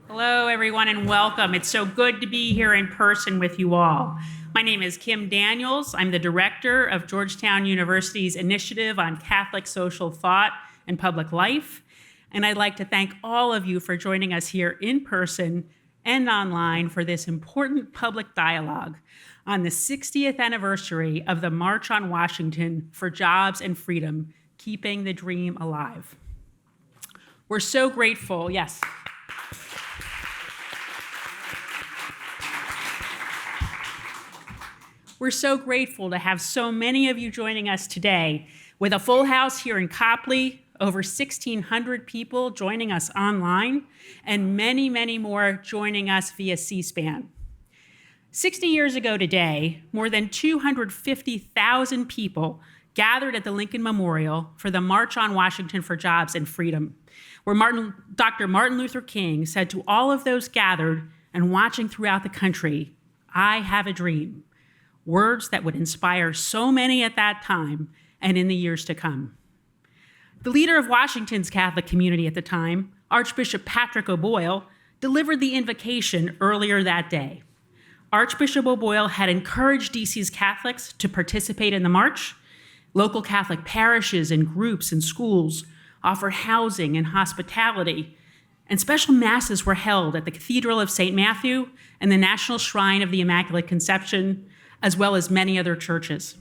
Hello, everyone, and welcome. It's so good to be here in person with you all. My name is Kim Daniels. I'm the director of Georgetown University's Initiative on Catholic Social Thought and Public Life, and I'd like to thank all of you for joining us here in person and online for this important public dialogue on the 60th anniversary of the March on Washington for Jobs and Freedom, Keeping the Dream Alive. We're so grateful, yes. We're so grateful to have so many of you joining us today with a full house here in Copley, over 1,600 people joining us online, and many, many more joining us via C-SPAN. 60 years ago today, more than 250,000 people gathered at the Lincoln Memorial for the March on Washington for Jobs and Freedom, where Dr. Martin Luther King said to all of those gathered and watching throughout the country, "I have a dream." Words that would inspire so many at that time and in the years to come. The leader of Washington's Catholic community at the time, Archbishop Patrick O'Boyle, delivered the invocation earlier that day. Archbishop O'Boyle had encouraged DC's Catholics to participate in the march. Local Catholic parishes and groups and schools offer housing and hospitality, and special masses were held at the Cathedral of St. Matthew and the National Shrine of the Immaculate Conception, as well as many other churches.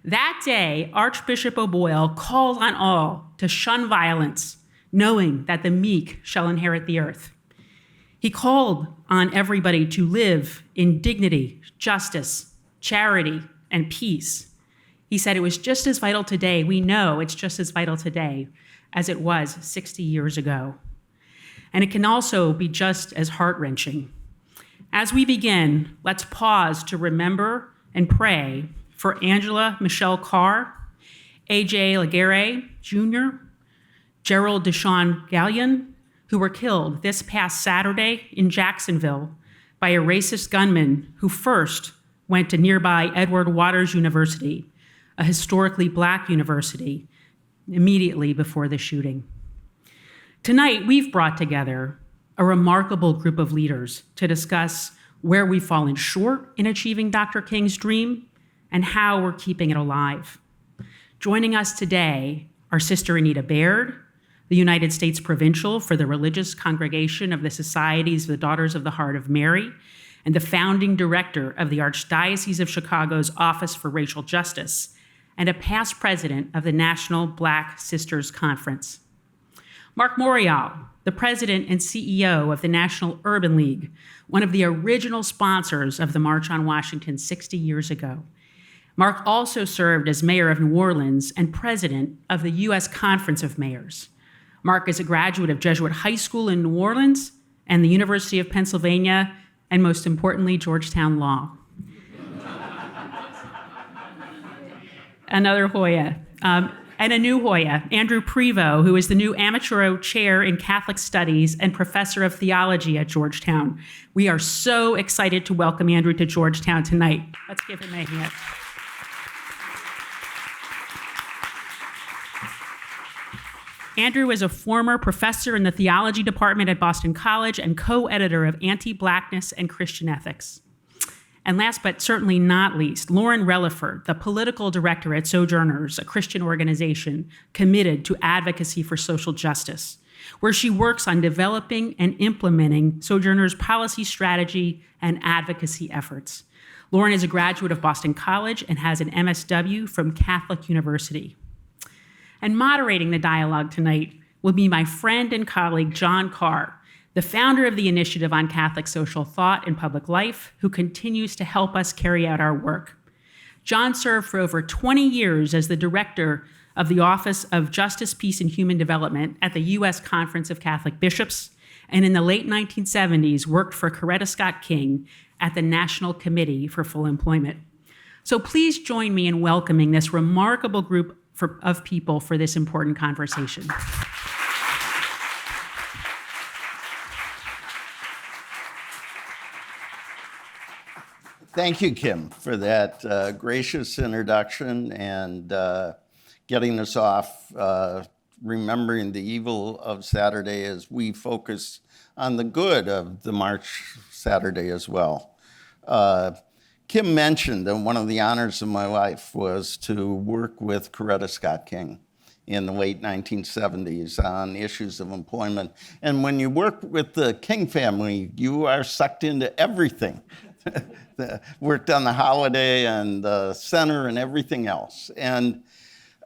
That day, Archbishop O'Boyle called on all to shun violence, knowing that the meek shall inherit the earth. He called on everybody to live in dignity, justice, charity, and peace. He said it was just as vital today, we know it's just as vital today as it was 60 years ago. And it can also be just as heart-wrenching. As we begin, let's pause to remember and pray for Angela Michelle Carr, A.J. Laguerre Jr., Gerald Deshawn Gallion, who were killed this past Saturday in Jacksonville by a racist gunman who first went to nearby Edward Waters University, a historically Black university, immediately before the shooting. Tonight, we've brought together a remarkable group of leaders to discuss where we've fallen short in achieving Dr. King's dream and how we're keeping it alive. Joining us today are Sister Anita Baird, the United States Provincial for the Religious Congregation of the Societies of the Daughters of the Heart of Mary, and the founding director of the Archdiocese of Chicago's Office for Racial Justice, and a past president of the National Black Sisters Conference. Mark Morial, the president and CEO of the National Urban League, one of the original sponsors of the March on Washington 60 years ago. Mark also served as mayor of New Orleans and president of the U.S. Conference of Mayors. Mark is a graduate of Jesuit High School in New Orleans and the University of Pennsylvania, and most importantly, Georgetown Law. Another Hoya. And a new Hoya, Andrew Prevost, who is the new Amateur Chair in Catholic Studies and Professor of Theology at Georgetown. We are so excited to welcome Andrew to Georgetown tonight. Let's give him a hand. Andrew is a former professor in the theology department at Boston College and co-editor of Anti-Blackness and Christian Ethics. And last but certainly not least, Lauren Relaford, the political director at Sojourners, a Christian organization committed to advocacy for social justice, where she works on developing and implementing Sojourners' policy strategy and advocacy efforts. Lauren is a graduate of Boston College and has an MSW from Catholic University. And moderating the dialogue tonight will be my friend and colleague, John Carr, the founder of the Initiative on Catholic Social Thought and Public Life, who continues to help us carry out our work. John served for over 20 years as the director of the Office of Justice, Peace, and Human Development at the U.S. Conference of Catholic Bishops, and in the late 1970s worked for Coretta Scott King at the National Committee for Full Employment. So please join me in welcoming this remarkable group of people for this important conversation. Thank you, Kim, for that gracious introduction and getting us off remembering the evil of Saturday as we focus on the good of the March Saturday as well. Kim mentioned that one of the honors of my life was to work with Coretta Scott King in the late 1970s on issues of employment. And when you work with the King family, you are sucked into everything. Worked on the Holiday and the Center and everything else. And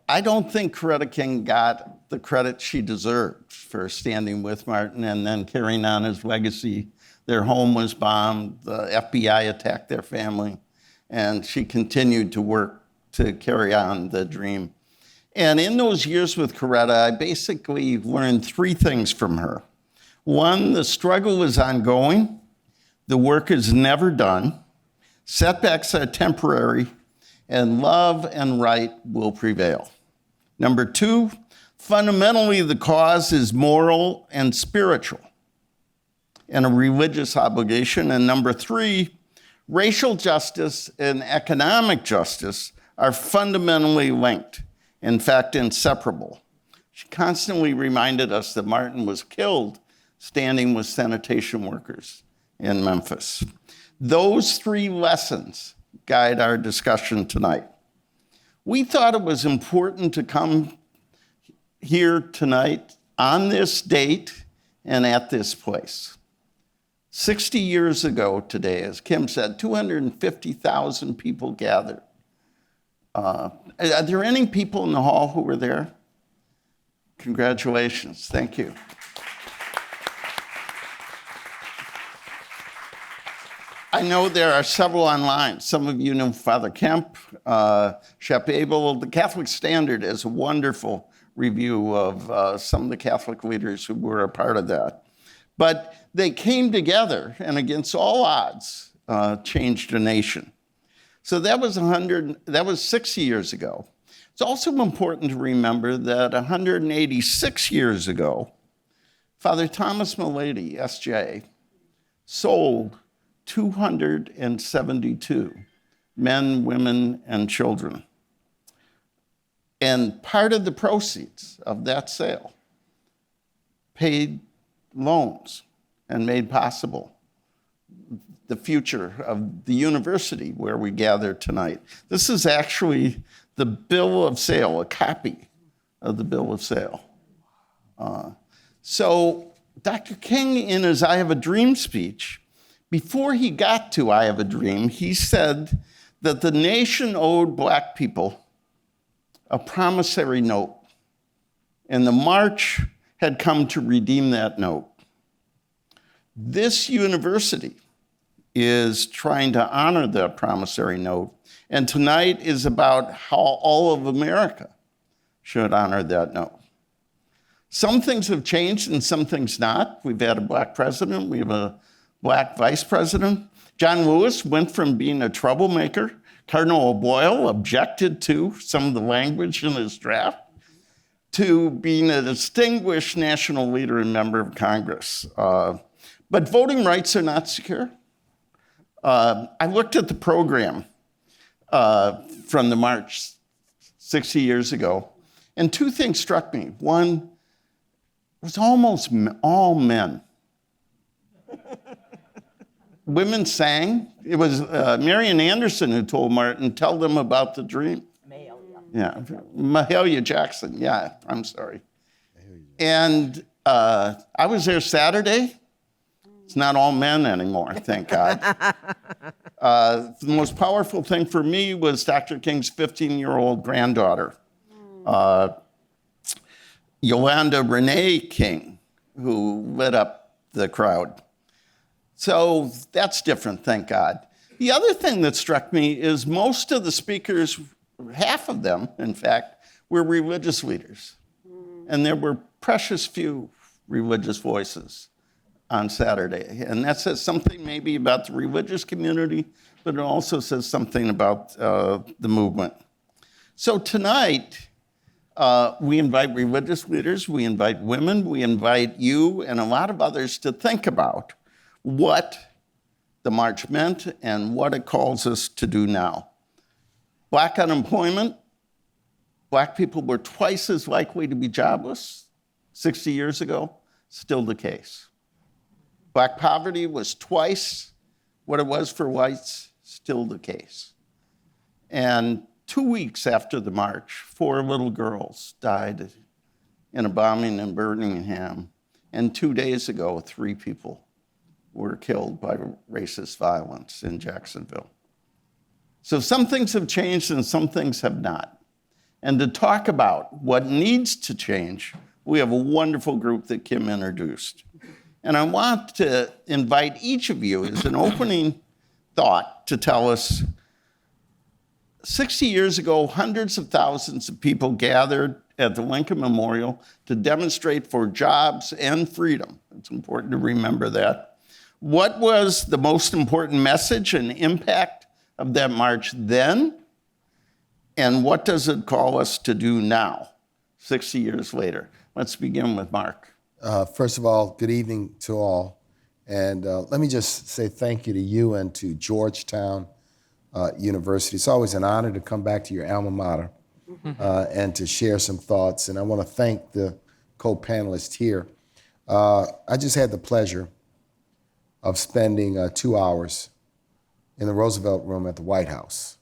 I don't think Coretta King got the credit she deserved for standing with Martin and then carrying on his legacy. Their home was bombed, the FBI attacked their family, and she continued to work to carry on the dream. And in those years with Coretta, I basically learned three things from her. One, the struggle is ongoing, the work is never done, setbacks are temporary, and love and right will prevail. Number two, fundamentally the cause is moral and spiritual and a religious obligation. And number three, racial justice and economic justice are fundamentally linked, in fact, inseparable. She constantly reminded us that Martin was killed standing with sanitation workers in Memphis. Those three lessons guide our discussion tonight. We thought it was important to come here tonight on this date and at this place. 60 years ago today, as Kim said, 250,000 people gathered. Are there any people in the hall who were there? Congratulations, thank you. I know there are several online. Some of you know Father Kemp, Shep Abel. The Catholic Standard is a wonderful review of some of the Catholic leaders who were a part of that. But they came together and against all odds changed a nation. So that was 60 years ago. It's also important to remember that 186 years ago, Father Thomas Milady, SJ, sold 272 men, women, and children. And part of the proceeds of that sale paid loans and made possible the future of the university where we gather tonight. This is actually the bill of sale, a copy of the bill of sale. So Dr. King, in his I Have a Dream speech, before he got to I Have a Dream, he said that the nation owed Black people a promissory note, and the march had come to redeem that note. This university is trying to honor that promissory note, and tonight is about how all of America should honor that note. Some things have changed and some things not. We've had a Black president, we have a Black vice president. John Lewis went from being a troublemaker. Cardinal O'Boyle objected to some of the language in his draft, to being a distinguished national leader and member of Congress. But voting rights are not secure. I looked at the program from the march 60 years ago, and two things struck me. One, it was almost all men. Women sang. It was Marian Anderson who told Martin, tell them about the dream. Mahalia Jackson, yeah, I'm sorry. And I was there Saturday. It's not all men anymore, thank God. The most powerful thing for me was Dr. King's 15-year-old granddaughter, Yolanda Renee King, who lit up the crowd. So that's different, thank God. The other thing that struck me is most of the speakers, half of them, in fact, were religious leaders. And there were precious few religious voices on Saturday. And that says something maybe about the religious community, but it also says something about the movement. So tonight, we invite religious leaders, we invite women, we invite you and a lot of others to think about what the march meant and what it calls us to do now. Black unemployment Black people were twice as likely to be jobless 60 years ago, still the case. Black poverty was twice what it was for whites, still the case. And 2 weeks after the march, 4 little girls died in a bombing in Birmingham. And 2 days ago, 3 people were killed by racist violence in Jacksonville. So some things have changed and some things have not. And to talk about what needs to change, we have a wonderful group that Kim introduced. And I want to invite each of you as an opening thought to tell us, 60 years ago, hundreds of thousands of people gathered at the Lincoln Memorial to demonstrate for jobs and freedom. It's important to remember that. What was the most important message and impact of that march then? And what does it call us to do now, 60 years later? Let's begin with Mark. First of all, good evening to all. And let me just say thank you to you and to Georgetown University. It's always an honor to come back to your alma mater and to share some thoughts. And I want to thank the co-panelists here. I just had the pleasure of spending 2 hours in the Roosevelt Room at the White House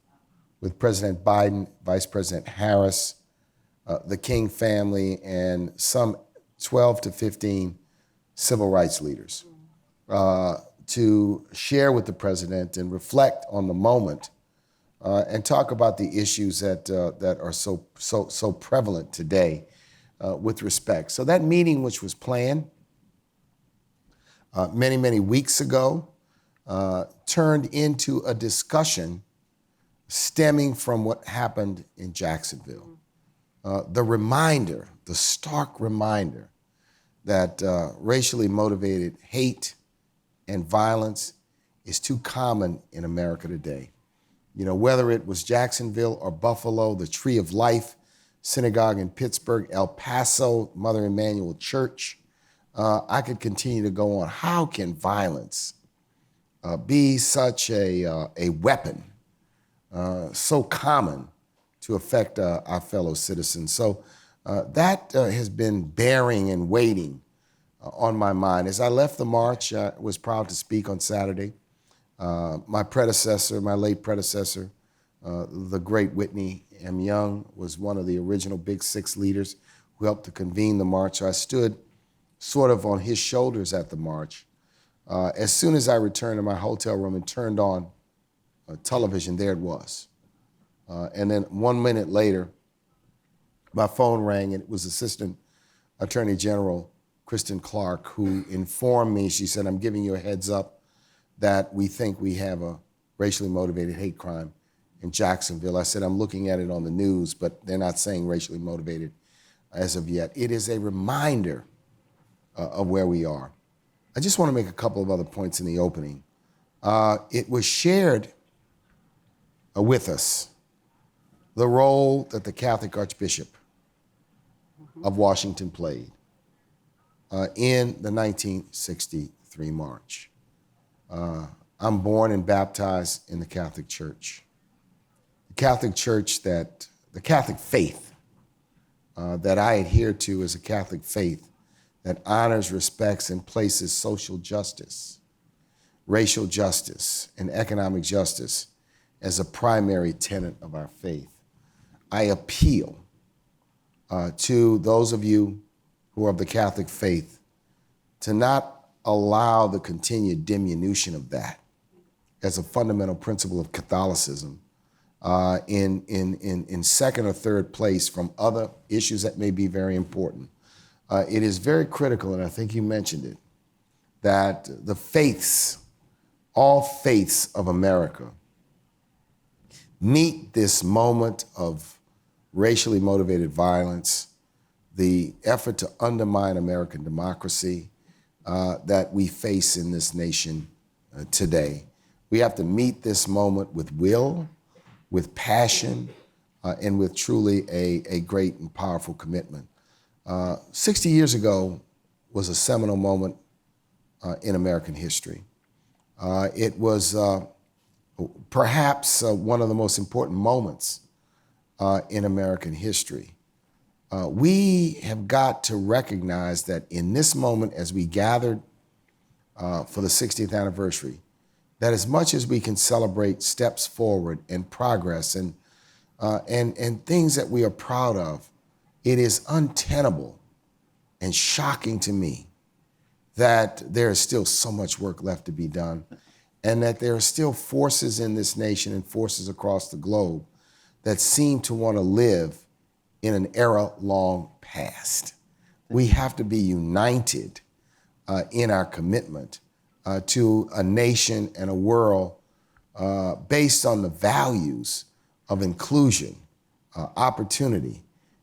with President Biden, Vice President Harris, the King family, and some 12 to 15 civil rights leaders to share with the president and reflect on the moment and talk about the issues that are so prevalent today with respect. So that meeting, which was planned many weeks ago, turned into a discussion stemming from what happened in Jacksonville. The stark reminder that racially motivated hate and violence is too common in America today. You know, whether it was Jacksonville or Buffalo, the Tree of Life Synagogue in Pittsburgh, El Paso, Mother Emanuel Church, I could continue to go on. How can violence be such a weapon so common to affect our fellow citizens? So that has been bearing and waiting on my mind. As I left the march, I was proud to speak on Saturday. My late predecessor, the great Whitney M. Young, was one of the original Big Six leaders who helped to convene the march. So I stood sort of on his shoulders at the march. As soon as I returned to my hotel room and turned on television, there it was. And then 1 minute later, my phone rang, and it was Assistant Attorney General Kristen Clark who informed me. She said, "I'm giving you a heads up that we think we have a racially motivated hate crime in Jacksonville." I said, "I'm looking at it on the news, but they're not saying racially motivated as of yet." It is a reminder of where we are. I just want to make a couple of other points in the opening. It was shared with us the role that the Catholic Archbishop of Washington played in the 1963 march. I'm born and baptized in the Catholic Church. The Catholic faith that I adhere to is a Catholic faith that honors, respects, and places social justice, racial justice, and economic justice as a primary tenet of our faith. I appeal to those of you who are of the Catholic faith to not allow the continued diminution of that as a fundamental principle of Catholicism in second or third place from other issues that may be very important. It is very critical, and I think you mentioned it, that the faiths, all faiths of America, meet this moment of racially motivated violence, the effort to undermine American democracy that we face in this nation today. We have to meet this moment with will, with passion, and with truly a great and powerful commitment. 60 years ago was a seminal moment in American history. It was perhaps one of the most important moments in American history. We have got to recognize that in this moment, as we gathered for the 60th anniversary, that as much as we can celebrate steps forward and progress and things that we are proud of, it is untenable and shocking to me that there is still so much work left to be done, and that there are still forces in this nation and forces across the globe that seem to want to live in an era long past. We have to be united in our commitment to a nation and a world based on the values of inclusion, opportunity,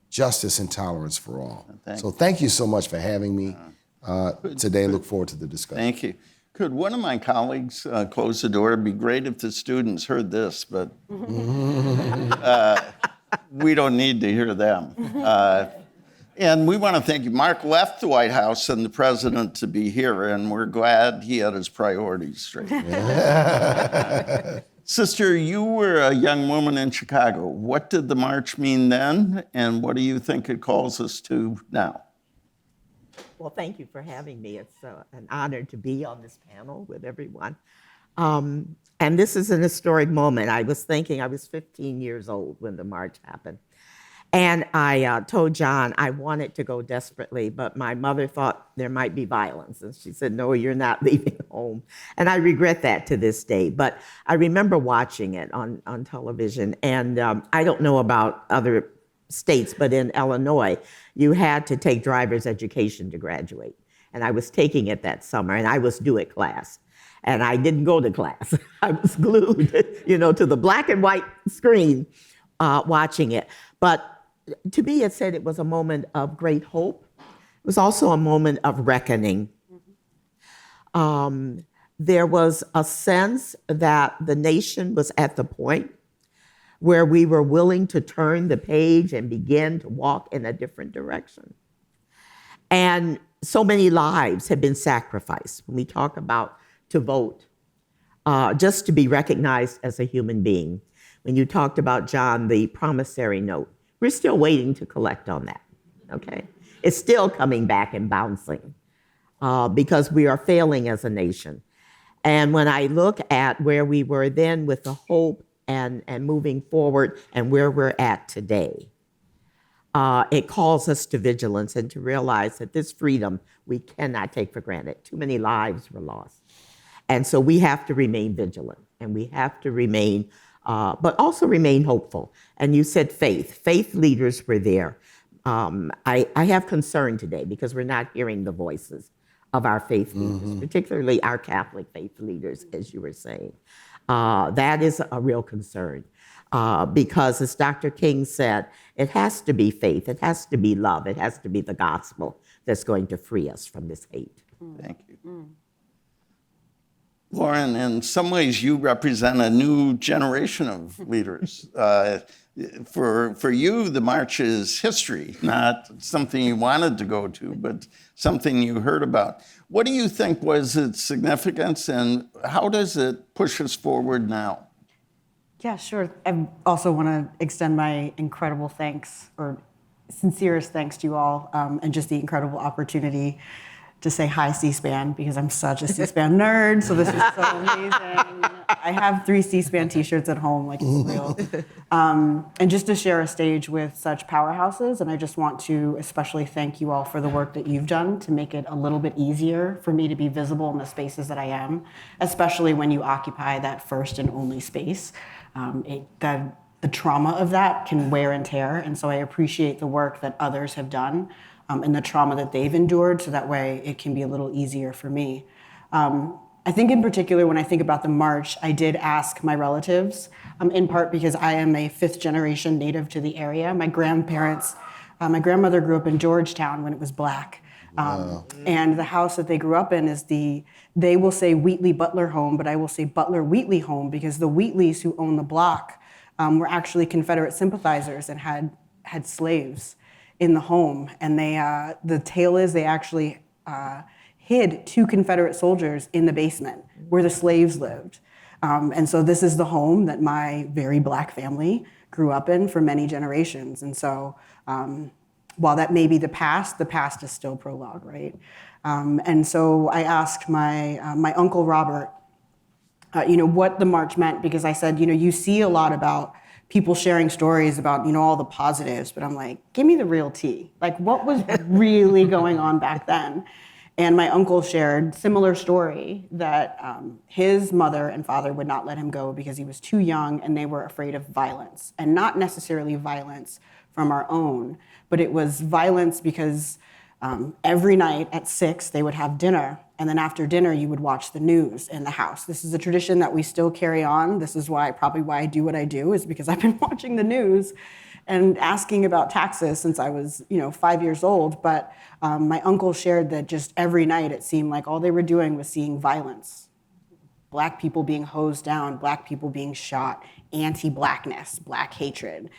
justice, and tolerance for all. So thank you so much for having me today. Look forward to the discussion. Thank you. Could one of my colleagues close the door? It'd be great if the students heard this, but we don't need to hear them. And we want to thank you. Mark left the White House and the president to be here, and we're glad he had his priorities straight. Sister, you were a young woman in Chicago. What did the march mean then, and what do you think it calls us to now? Well, thank you for having me. It's an honor to be on this panel with everyone. And this is an historic moment. I was thinking I was 15 years old when the march happened. And I told John I wanted to go desperately, but my mother thought there might be violence. And she said, no, you're not leaving home. And I regret that to this day. But I remember watching it on television. And I don't know about other states, but in Illinois, you had to take driver's education to graduate. And I was taking it that summer, and I was due at class. And I didn't go to class. I was glued, to the black and white screen watching it. But to me, it said it was a moment of great hope. It was also a moment of reckoning. There was a sense that the nation was at the point where we were willing to turn the page and begin to walk in a different direction. And so many lives have been sacrificed when we talk about to vote, just to be recognized as a human being. When you talked about, John, the promissory note, we're still waiting to collect on that, okay? It's still coming back and bouncing because we are failing as a nation. And when I look at where we were then with the hope and moving forward and where we're at today, it calls us to vigilance and to realize that this freedom we cannot take for granted. Too many lives were lost. And so we have to remain vigilant, and we have to remain, but also remain hopeful. And you said faith. Faith leaders were there. I have concern today because we're not hearing the voices of our faith leaders, particularly our Catholic faith leaders, as you were saying. That is a real concern because, as Dr. King said, it has to be faith, it has to be love, it has to be the gospel that's going to free us from this hate. Thank you. Lauren, in some ways you represent a new generation of leaders. For you, the march is history, not something you wanted to go to, but something you heard about. What do you think was its significance, and how does it push us forward now? Yeah, sure. I also want to extend my incredible thanks, or sincerest thanks to you all, and just the incredible opportunity to say hi, C-SPAN, because I'm such a C-SPAN nerd, so this is so amazing. I have 3 C-SPAN t-shirts at home, like it's real. And just to share a stage with such powerhouses, and I just want to especially thank you all for the work that you've done to make it a little bit easier for me to be visible in the spaces that I am, especially when you occupy that first and only space. The trauma of that can wear and tear, and so I appreciate the work that others have done and the trauma that they've endured, so that way it can be a little easier for me. I think in particular, when I think about the march, I did ask my relatives, in part because I am a 5th generation native to the area. My grandparents, my grandmother grew up in Georgetown when it was black. And the house that they grew up in is they will say Wheatley Butler home, but I will say Butler Wheatley home, because the Wheatleys who owned the block were actually Confederate sympathizers and had slaves in the home. And the tale is they actually hid 2 Confederate soldiers in the basement where the slaves lived. And so this is the home that my very Black family grew up in for many generations. And so while that may be the past is still prologue, right? And so I asked my Uncle Robert, what the march meant, because I said, you see a lot about people sharing stories about, all the positives, but I'm like, give me the real tea. Like, what was really going on back then? And my uncle shared similar story that his mother and father would not let him go because he was too young and they were afraid of violence. And not necessarily violence from our own, but it was violence because every night at 6, they would have dinner. And then after dinner, you would watch the news in the house. This is a tradition that we still carry on. This is probably why I do what I do, is because I've been watching the news and asking about taxes since I was, 5 years old. But my uncle shared that just every night it seemed like all they were doing was seeing violence. Black people being hosed down, Black people being shot, anti-Blackness, Black hatred.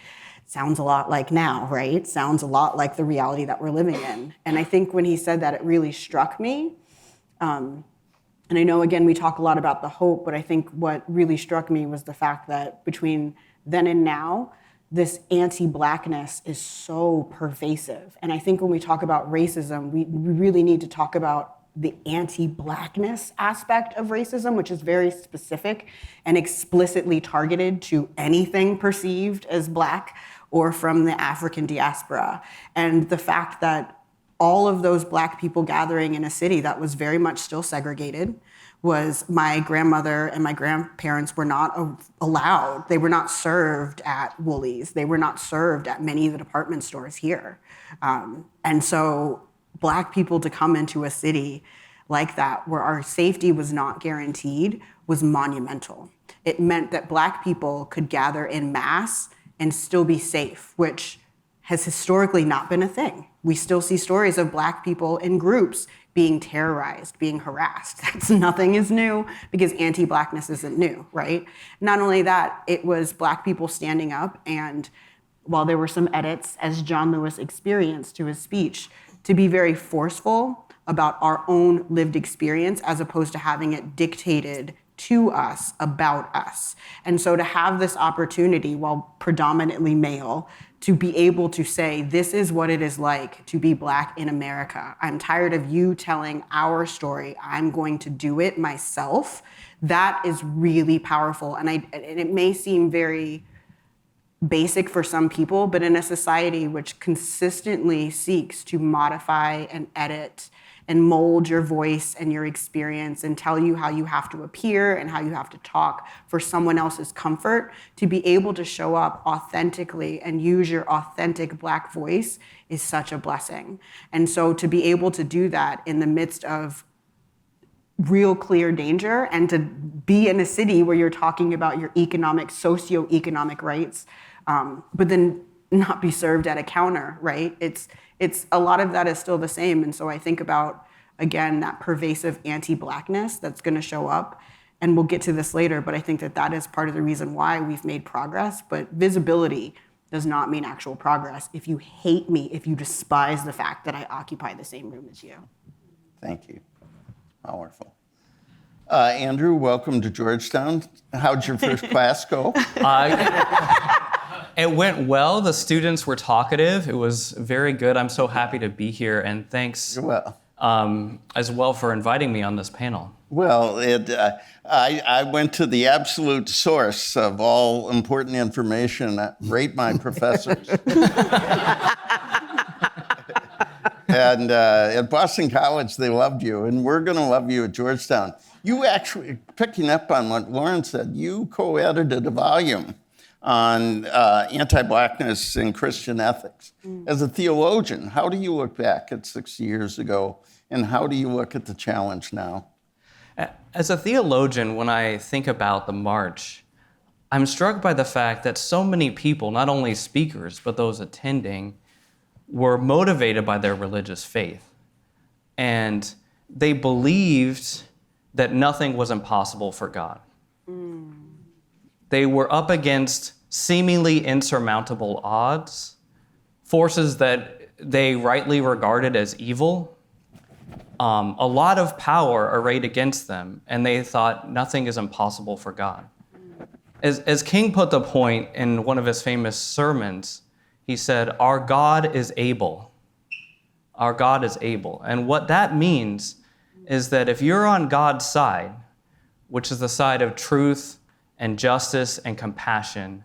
Sounds a lot like now, right? Sounds a lot like the reality that we're living in. And I think when he said that, it really struck me. And I know, again, we talk a lot about the hope, but I think what really struck me was the fact that between then and now, this anti-Blackness is so pervasive. And I think when we talk about racism, we really need to talk about the anti-Blackness aspect of racism, which is very specific and explicitly targeted to anything perceived as Black or from the African diaspora. And the fact that all of those Black people gathering in a city that was very much still segregated, was my grandmother and my grandparents were not allowed. They were not served at Woolies. They were not served at many of the department stores here. And so Black people to come into a city like that, where our safety was not guaranteed, was monumental. It meant that Black people could gather in mass and still be safe, which has historically not been a thing. We still see stories of Black people in groups being terrorized, being harassed. Nothing is new because anti-Blackness isn't new, right? Not only that, it was Black people standing up, and while there were some edits, as John Lewis experienced to his speech, to be very forceful about our own lived experience as opposed to having it dictated to us about us. And so to have this opportunity, while predominantly male, to be able to say, this is what it is like to be Black in America. I'm tired of you telling our story. I'm going to do it myself. That is really powerful. And it may seem very basic for some people, but in a society which consistently seeks to modify and edit and mold your voice and your experience and tell you how you have to appear and how you have to talk for someone else's comfort, to be able to show up authentically and use your authentic Black voice is such a blessing. And so to be able to do that in the midst of real clear danger, and to be in a city where you're talking about your socioeconomic rights, but then not be served at a counter, right? It's a lot of that is still the same. And so I think about, again, that pervasive anti-Blackness that's going to show up. And we'll get to this later, but I think that is part of the reason why we've made progress. But visibility does not mean actual progress. If you hate me, if you despise the fact that I occupy the same room as you. Thank you. Powerful. Andrew, welcome to Georgetown. How'd your first class go? It went well. The students were talkative. It was very good. I'm so happy to be here, and thanks as well for inviting me on this panel. Well, I went to the absolute source of all important information, rate my professors. And at Boston College, they loved you, and we're going to love you at Georgetown. You actually, picking up on what Lauren said, you co-edited a volume on anti-Blackness and Christian ethics. As a theologian, how do you look back at 60 years ago, and how do you look at the challenge now? As a theologian, when I think about the march, I'm struck by the fact that so many people, not only speakers, but those attending, were motivated by their religious faith. And they believed that nothing was impossible for God. They were up against seemingly insurmountable odds, forces that they rightly regarded as evil, a lot of power arrayed against them, and they thought nothing is impossible for God. As King put the point in one of his famous sermons, he said, "Our God is able. Our God is able." And what that means is that if you're on God's side, which is the side of truth and justice and compassion,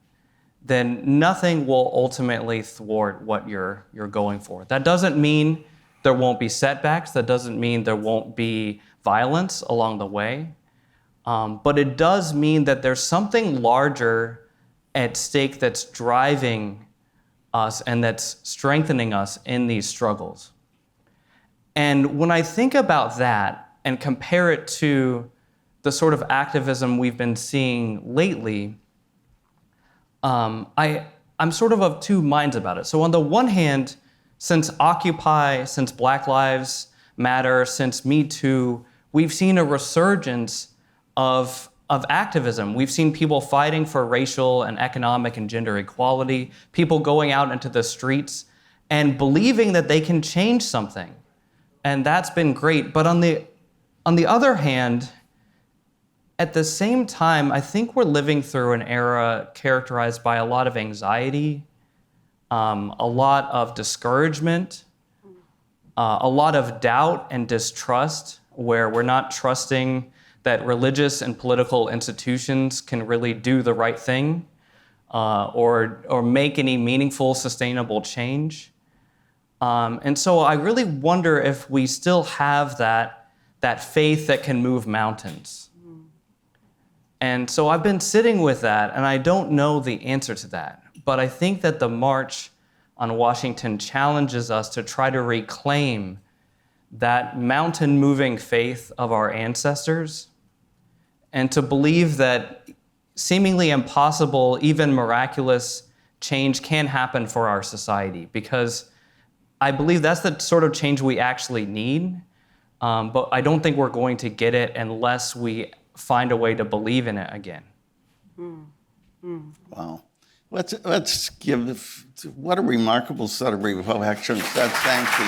then nothing will ultimately thwart what you're going for. That doesn't mean there won't be setbacks. That doesn't mean there won't be violence along the way. But it does mean that there's something larger at stake that's driving us and that's strengthening us in these struggles. And when I think about that and compare it to the sort of activism we've been seeing lately, I'm sort of two minds about it. So on the one hand, since Occupy, since Black Lives Matter, since Me Too, we've seen a resurgence of activism. We've seen people fighting for racial and economic and gender equality, people going out into the streets and believing that they can change something. And that's been great. But on the other hand, at the same time, I think we're living through an era characterized by a lot of anxiety, a lot of discouragement, a lot of doubt and distrust, where we're not trusting that religious and political institutions can really do the right thing or make any meaningful, sustainable change. And so I really wonder if we still have that faith that can move mountains. And so I've been sitting with that, and I don't know the answer to that. But I think that the March on Washington challenges us to try to reclaim that mountain-moving faith of our ancestors and to believe that seemingly impossible, even miraculous change can happen for our society, because I believe that's the sort of change we actually need. But I don't think we're going to get it unless we find a way to believe in it again. Wow. Let's give, what a remarkable set of reflections. Thank you.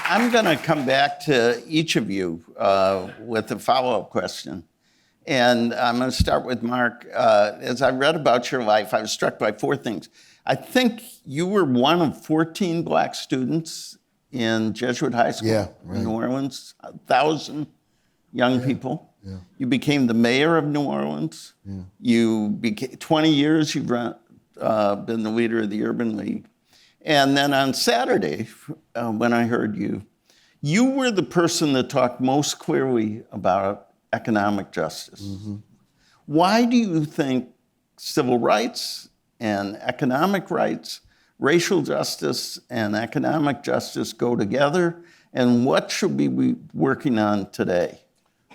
I'm going to come back to each of you with a follow-up question. And I'm going to start with Mark. As I read about your life, I was struck by four things. I think you were one of 14 Black students in Jesuit High School in New Orleans, 1,000 young people. Yeah. You became the mayor of New Orleans. Yeah. You became 20 years. You've been the leader of the Urban League. And then on Saturday, when I heard you, you were the person that talked most clearly about economic justice. Mm-hmm. Why do you think civil rights and economic rights, racial justice and economic justice go together? And what should we be working on today?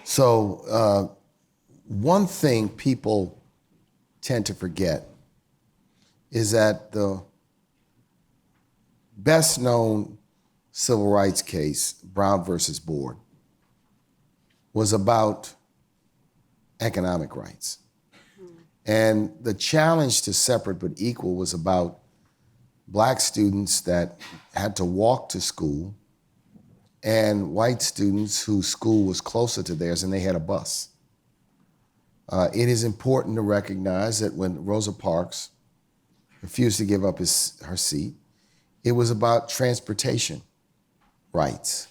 So one thing people tend to forget is that the best known civil rights case, Brown versus Board, was about economic rights. And the challenge to separate but equal was about Black students that had to walk to school and white students whose school was closer to theirs and they had a bus. It is important to recognize that when Rosa Parks refused to give up her seat, it was about transportation rights.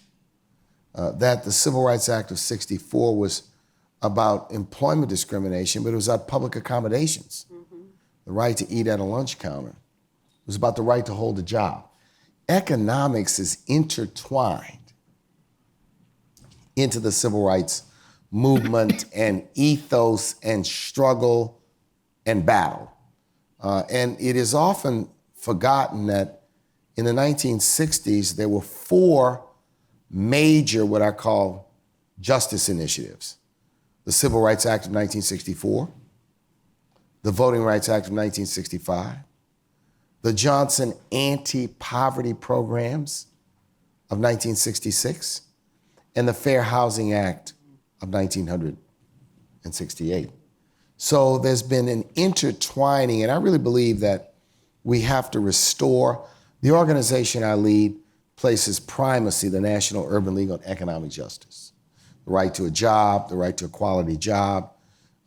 That the Civil Rights Act of '64 was about employment discrimination, but it was about public accommodations. Mm-hmm. The right to eat at a lunch counter. It was about the right to hold a job. Economics is intertwined into the civil rights movement and ethos and struggle and battle. And it is often forgotten that in the 1960s, there were four major, what I call, justice initiatives. The Civil Rights Act of 1964, the Voting Rights Act of 1965, the Johnson Anti-Poverty Programs of 1966, and the Fair Housing Act of 1968. So there's been an intertwining, and I really believe that we have to restore The organization I lead places primacy, the National Urban League, on economic justice. The right to a job, the right to a quality job,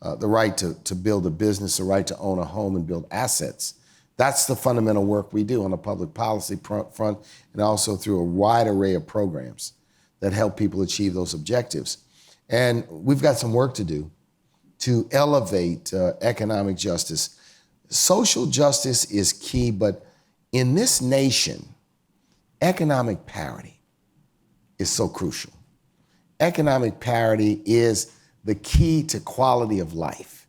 the right to build a business, the right to own a home and build assets. That's the fundamental work we do on the public policy front and also through a wide array of programs that help people achieve those objectives. And we've got some work to do to elevate economic justice. Social justice is key, but in this nation, economic parity is so crucial. Economic parity is the key to quality of life.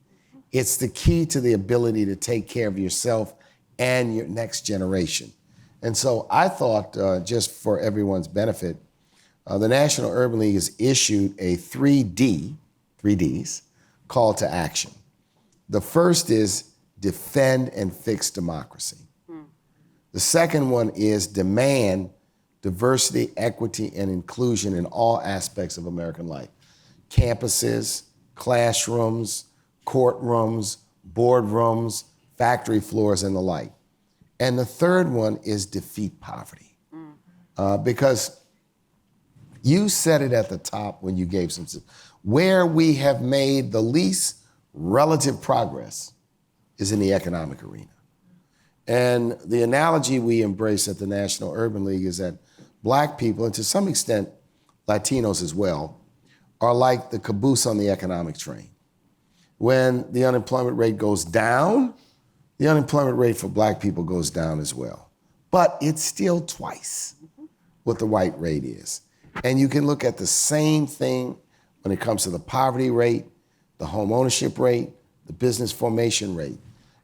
It's the key to the ability to take care of yourself and your next generation. And so I thought, just for everyone's benefit, the National Urban League has issued a 3Ds, call to action. The first is defend and fix democracy. The second one is demand diversity, equity, and inclusion in all aspects of American life. Campuses, classrooms, courtrooms, boardrooms, factory floors, and the like. And the third one is defeat poverty. Because you said it at the top when you gave some, where we have made the least relative progress is in the economic arena. And the analogy we embrace at the National Urban League is that Black people, and to some extent Latinos as well, are like the caboose on the economic train. When the unemployment rate goes down, the unemployment rate for Black people goes down as well. But it's still twice what the white rate is. And you can look at the same thing when it comes to the poverty rate, the home ownership rate, the business formation rate.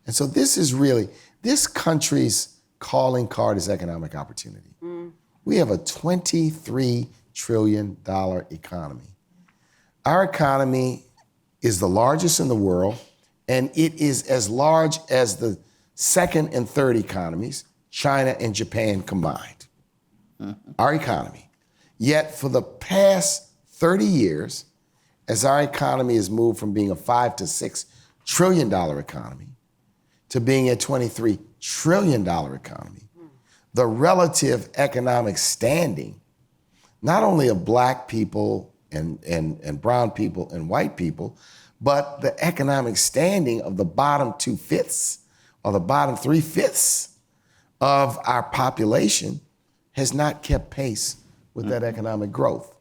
And so this country's calling card is economic opportunity. We have a $23 trillion economy. Our economy is the largest in the world, and it is as large as the second and third economies, China and Japan combined. Our economy. Yet for the past 30 years, as our economy has moved from being a $5 to $6 trillion economy to being a $23 trillion economy, the relative economic standing, not only of Black people and brown people and white people, but the economic standing of the bottom 2/5 or the bottom 3/5 of our population has not kept pace with that economic growth.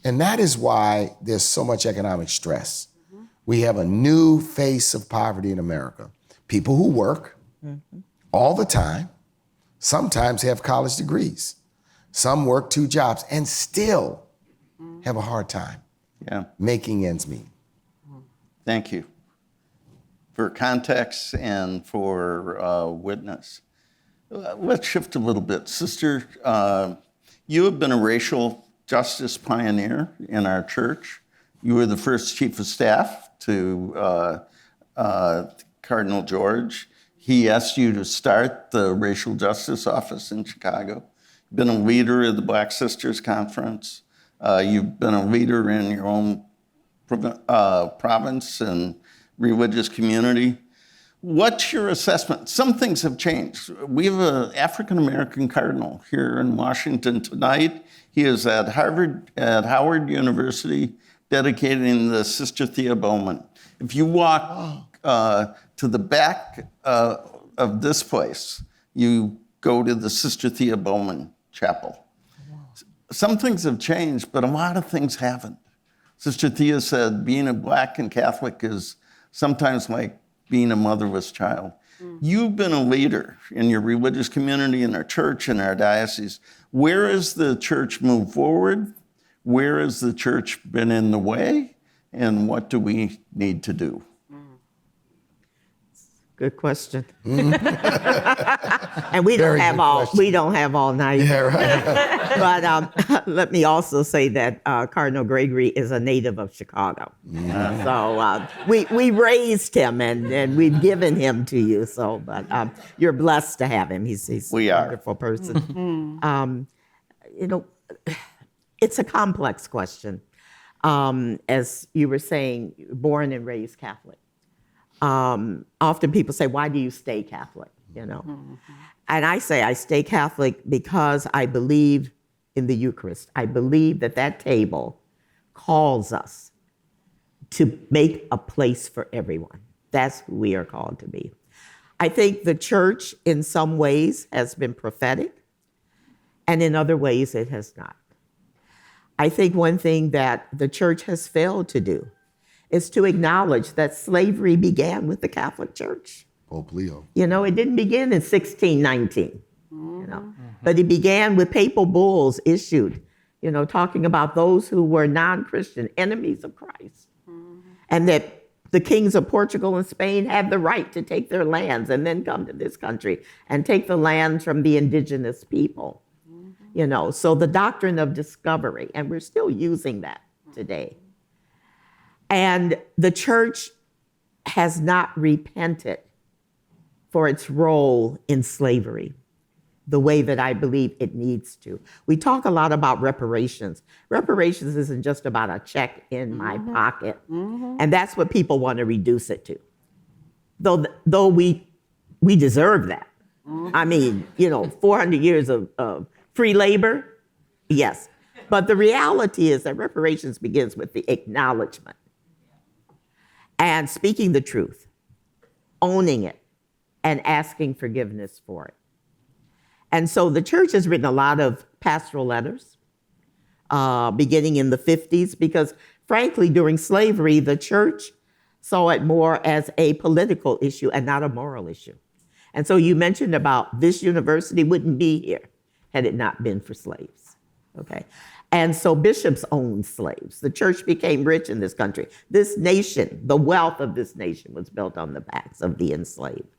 And that is why there's so much economic stress. We have a new face of poverty in America. People who work all the time, sometimes have college degrees. Some work 2 jobs and still have a hard time making ends meet. Thank you for context and for witness. Let's shift a little bit. Sister, you have been a racial justice pioneer in our church. You were the first chief of staff to Cardinal George. He asked you to start the Racial Justice Office in Chicago. You've been a leader of the Black Sisters Conference. You've been a leader in your own province and religious community. What's your assessment? Some things have changed. We have an African-American cardinal here in Washington tonight. He is at Howard University, dedicating the Sister Thea Bowman. If you walk to the back of this place, you go to the Sister Thea Bowman Chapel. Some things have changed, but a lot of things haven't. Sister Thea said being a Black and Catholic is sometimes like being a motherless child. You've been a leader in your religious community, in our church, in our diocese. Where has the church moved forward? Where has the church been in the way? And what do we need to do? Good question. And we don't have all night. Yeah, right. But let me also say that Cardinal Gregory is a native of Chicago. So we raised him and we've given him to you. So, but you're blessed to have him. He's a wonderful person. It's a complex question. As you were saying, born and raised Catholic. Often people say, why do you stay Catholic? you know. And I say I stay Catholic because I believe in the Eucharist. I believe that that table calls us to make a place for everyone. That's who we are called to be. I think the church in some ways has been prophetic, and in other ways it has not. I think one thing that the church has failed to do is to acknowledge that slavery began with the Catholic Church. Pope Leo. You know, it didn't begin in 1619, you know, but it began with papal bulls issued, you know, talking about those who were non-Christian, enemies of Christ, and that the kings of Portugal and Spain had the right to take their lands and then come to this country and take the lands from the indigenous people, you know. So the doctrine of discovery, and we're still using that today. And the church has not repented for its role in slavery the way that I believe it needs to. We talk a lot about reparations. Reparations isn't just about a check in my pocket. And that's what people want to reduce it to. Though we deserve that. I mean, you know, 400 years of free labor, yes. But the reality is that reparations begins with the acknowledgement and speaking the truth, owning it, and asking forgiveness for it. And so the church has written a lot of pastoral letters, beginning in the 50s, because frankly, during slavery, the church saw it more as a political issue and not a moral issue. And so you mentioned about this university wouldn't be here had it not been for slaves, okay? And so bishops owned slaves. The church became rich in this country. This nation, the wealth of this nation was built on the backs of the enslaved.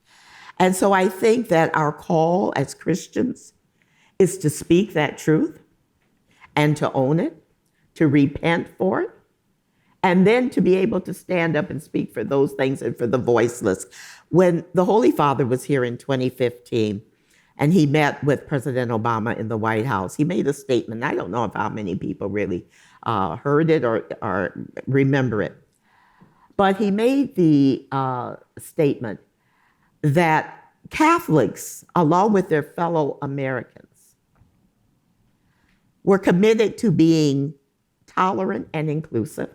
And so I think that our call as Christians is to speak that truth and to own it, to repent for it, and then to be able to stand up and speak for those things and for the voiceless. When the Holy Father was here in 2015, and he met with President Obama in the White House, he made a statement. I don't know if how many people really heard it or remember it, but he made the statement that Catholics, along with their fellow Americans, were committed to being tolerant and inclusive,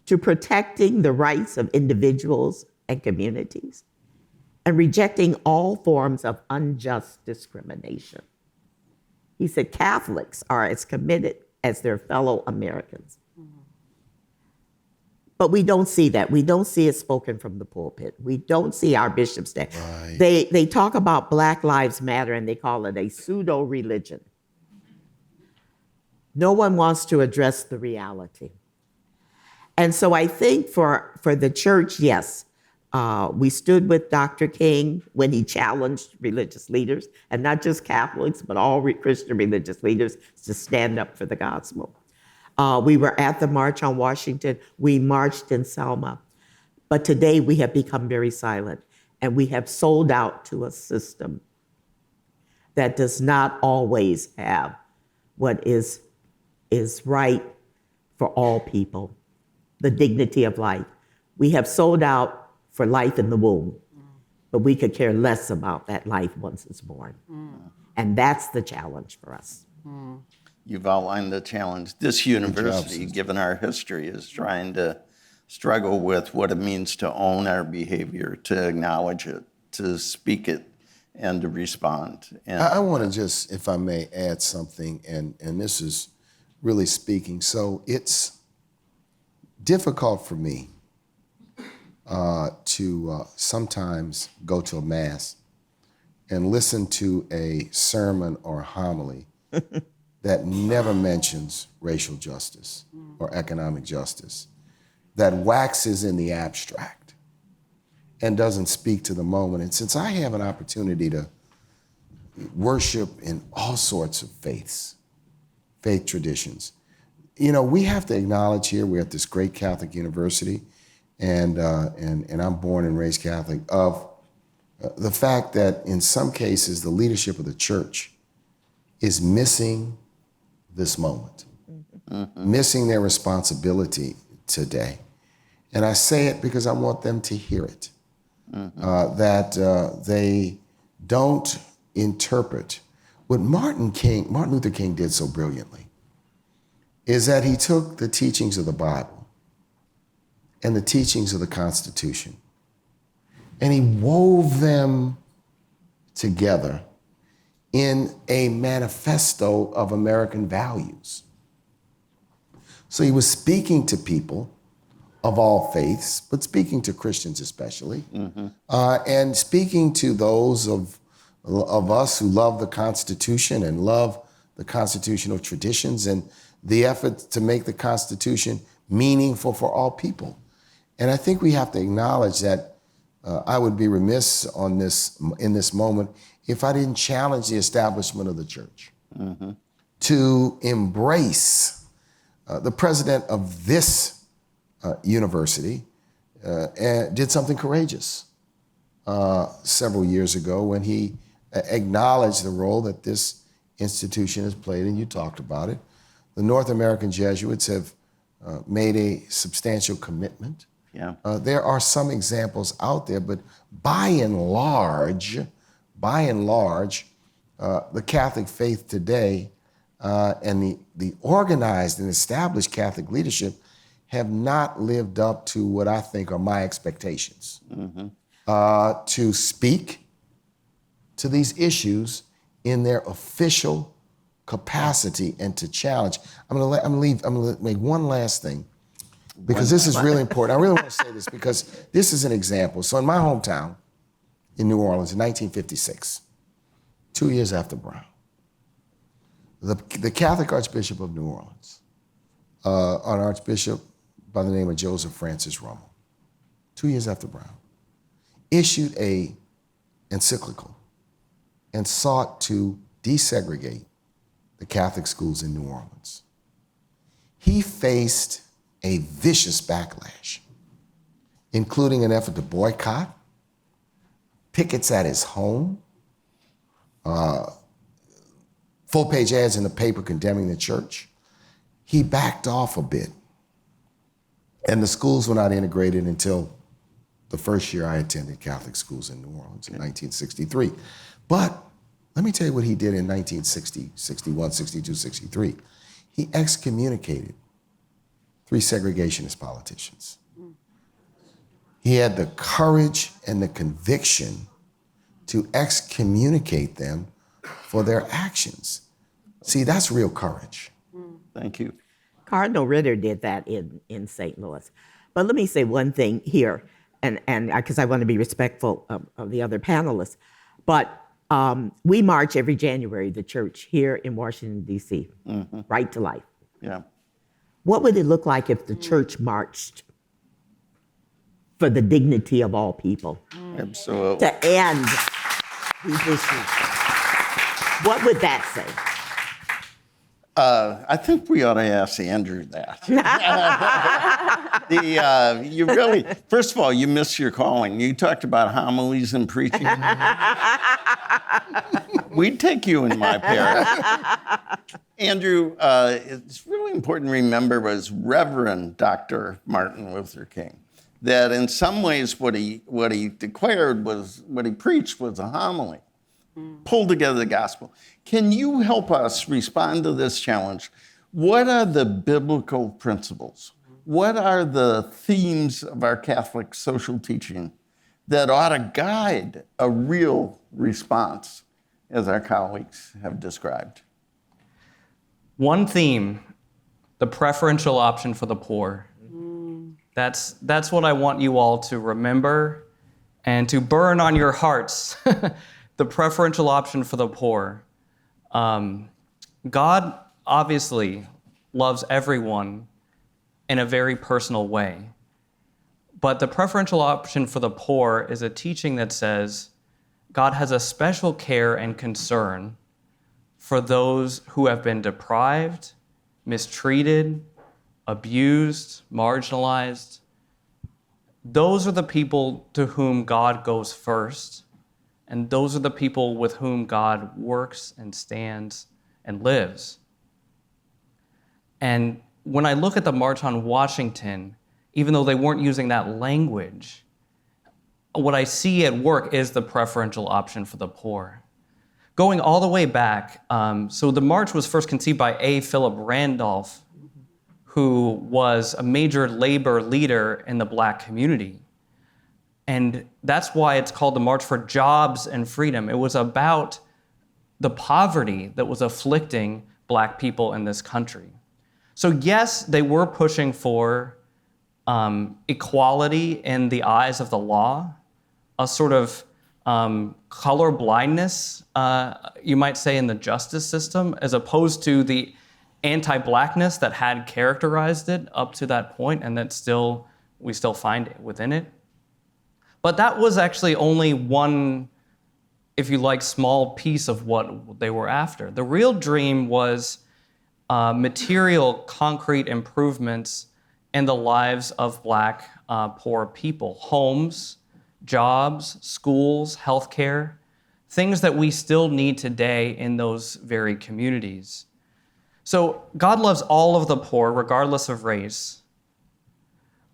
to protecting the rights of individuals and communities, and rejecting all forms of unjust discrimination. He said Catholics are as committed as their fellow Americans. But we don't see that. We don't see it spoken from the pulpit. We don't see our bishops there. Right. They talk about Black Lives Matter and they call it a pseudo-religion. No one wants to address the reality. And so I think for the church, yes, we stood with Dr. King when he challenged religious leaders, and not just Catholics, but all Christian religious leaders to stand up for the gospel. We were at the March on Washington. We marched in Selma. But today we have become very silent, and we have sold out to a system that does not always have what is right for all people, the dignity of life. We have sold out for life in the womb, but we could care less about that life once it's born. And that's the challenge for us. You've outlined the challenge. This university, given our history, is trying to struggle with what it means to own our behavior, to acknowledge it, to speak it, and to respond. And I want to just, if I may, add something, and this is really speaking. So it's difficult for me to sometimes go to a mass and listen to a sermon or a homily that never mentions racial justice or economic justice, that waxes in the abstract and doesn't speak to the moment. And since I have an opportunity to worship in all sorts of faith traditions, you know, we have to acknowledge here, we're at this great Catholic university, and I'm born and raised Catholic, of the fact that in some cases the leadership of the church is missing this moment, missing their responsibility today. And I say it because I want them to hear it. that they don't interpret what Martin Luther King did so brilliantly is that he took the teachings of the Bible and the teachings of the Constitution and he wove them together in a manifesto of American values. So he was speaking to people of all faiths, but speaking to Christians especially, and speaking to those of us who love the Constitution and love the constitutional traditions and the effort to make the Constitution meaningful for all people. And I think we have to acknowledge that I would be remiss in this moment if I didn't challenge the establishment of the church to embrace the president of this university did something courageous several years ago when he acknowledged the role that this institution has played, and you talked about it. The North American Jesuits have made a substantial commitment. Yeah. There are some examples out there, but by and large, the Catholic faith today and the organized and established Catholic leadership have not lived up to what I think are my expectations to speak to these issues in their official capacity and to challenge. I'm gonna make one last thing because this is really important. I really want to say this because this is an example. So in my hometown in New Orleans in 1956, 2 years after Brown, the Catholic Archbishop of New Orleans, an archbishop by the name of Joseph Francis Rummel, 2 years after Brown, issued a encyclical and sought to desegregate the Catholic schools in New Orleans. He faced a vicious backlash, including an effort to boycott, pickets at his home, full-page ads in the paper condemning the church. He backed off a bit, and the schools were not integrated until the first year I attended Catholic schools in New Orleans in 1963. But let me tell you what he did in 1960, 61, 62, 63. He excommunicated 3 segregationist politicians. He had the courage and the conviction to excommunicate them for their actions. See, that's real courage. Thank you. Cardinal Ritter did that in St. Louis. But let me say one thing here, and because I want to be respectful of the other panelists. But we march every January, the church here in Washington, D.C., Right to Life. Yeah. What would it look like if the church marched for the dignity of all people Absolutely. to end these issues? What would that say? I think we ought to ask Andrew that. You really, first of all, you missed your calling. You talked about homilies and preaching. We'd take you in my parish. Andrew, it's really important to remember was Reverend Dr. Martin Luther King, that in some ways what he declared was, what he preached was a homily, pulled together the gospel. Can you help us respond to this challenge? What are the biblical principles? What are the themes of our Catholic social teaching that ought to guide a real response, as our colleagues have described? One theme, the preferential option for the poor. That's what I want you all to remember and to burn on your hearts. The preferential option for the poor. God obviously loves everyone in a very personal way. But the preferential option for the poor is a teaching that says God has a special care and concern for those who have been deprived, mistreated, abused, marginalized. Those are the people to whom God goes first. And those are the people with whom God works and stands and lives. And when I look at the March on Washington, even though they weren't using that language, what I see at work is the preferential option for the poor. Going all the way back, so the march was first conceived by A. Philip Randolph, who was a major labor leader in the Black community. And that's why it's called the March for Jobs and Freedom. It was about the poverty that was afflicting Black people in this country. So yes, they were pushing for equality in the eyes of the law, a sort of color blindness, you might say, in the justice system, as opposed to the anti-Blackness that had characterized it up to that point, and that we still find it within it. But that was actually only one, if you like, small piece of what they were after. The real dream was material, concrete improvements in the lives of Black poor people. Homes, jobs, schools, healthcare, things that we still need today in those very communities. So God loves all of the poor, regardless of race.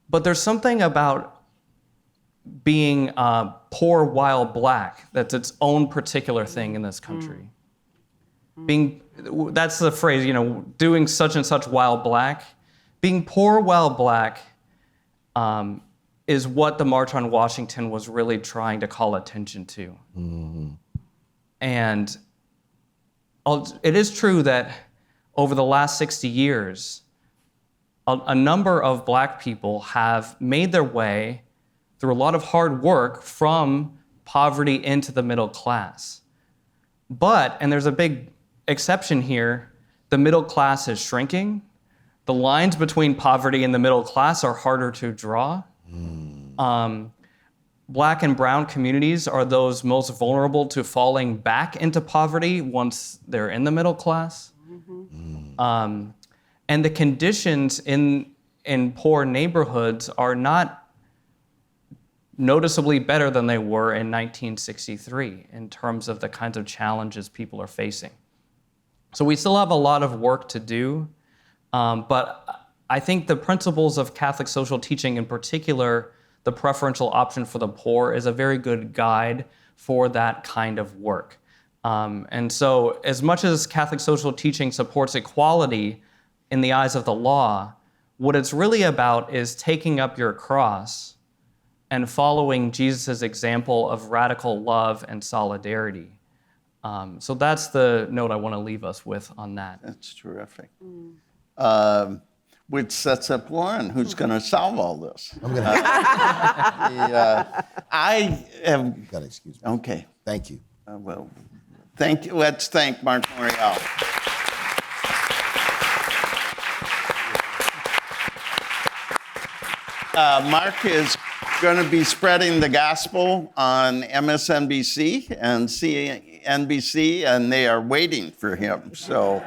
But there's something about being poor while Black that's its own particular thing in this country. That's the phrase, doing such and such while Black. Being poor while Black is what the March on Washington was really trying to call attention to. Mm-hmm. And it is true that over the last 60 years, a number of Black people have made their way through a lot of hard work from poverty into the middle class. But, and there's a big exception here, the middle class is shrinking. The lines between poverty and the middle class are harder to draw. Black and brown communities are those most vulnerable to falling back into poverty once they're in the middle class. And the conditions in poor neighborhoods are not noticeably better than they were in 1963 in terms of the kinds of challenges people are facing. So we still have a lot of work to do, but I think the principles of Catholic social teaching, in particular, the preferential option for the poor, is a very good guide for that kind of work. And so as much as Catholic social teaching supports equality in the eyes of the law, what it's really about is taking up your cross and following Jesus' example of radical love and solidarity. So that's the note I want to leave us with on that. That's terrific. Which sets up Lauren, who's going to solve all this. I'm going to. I have. You got to excuse me. Okay. Thank you. Well, thank you. Let's thank Mark Morial. Mark is going to be spreading the gospel on MSNBC and CNBC, and they are waiting for him. So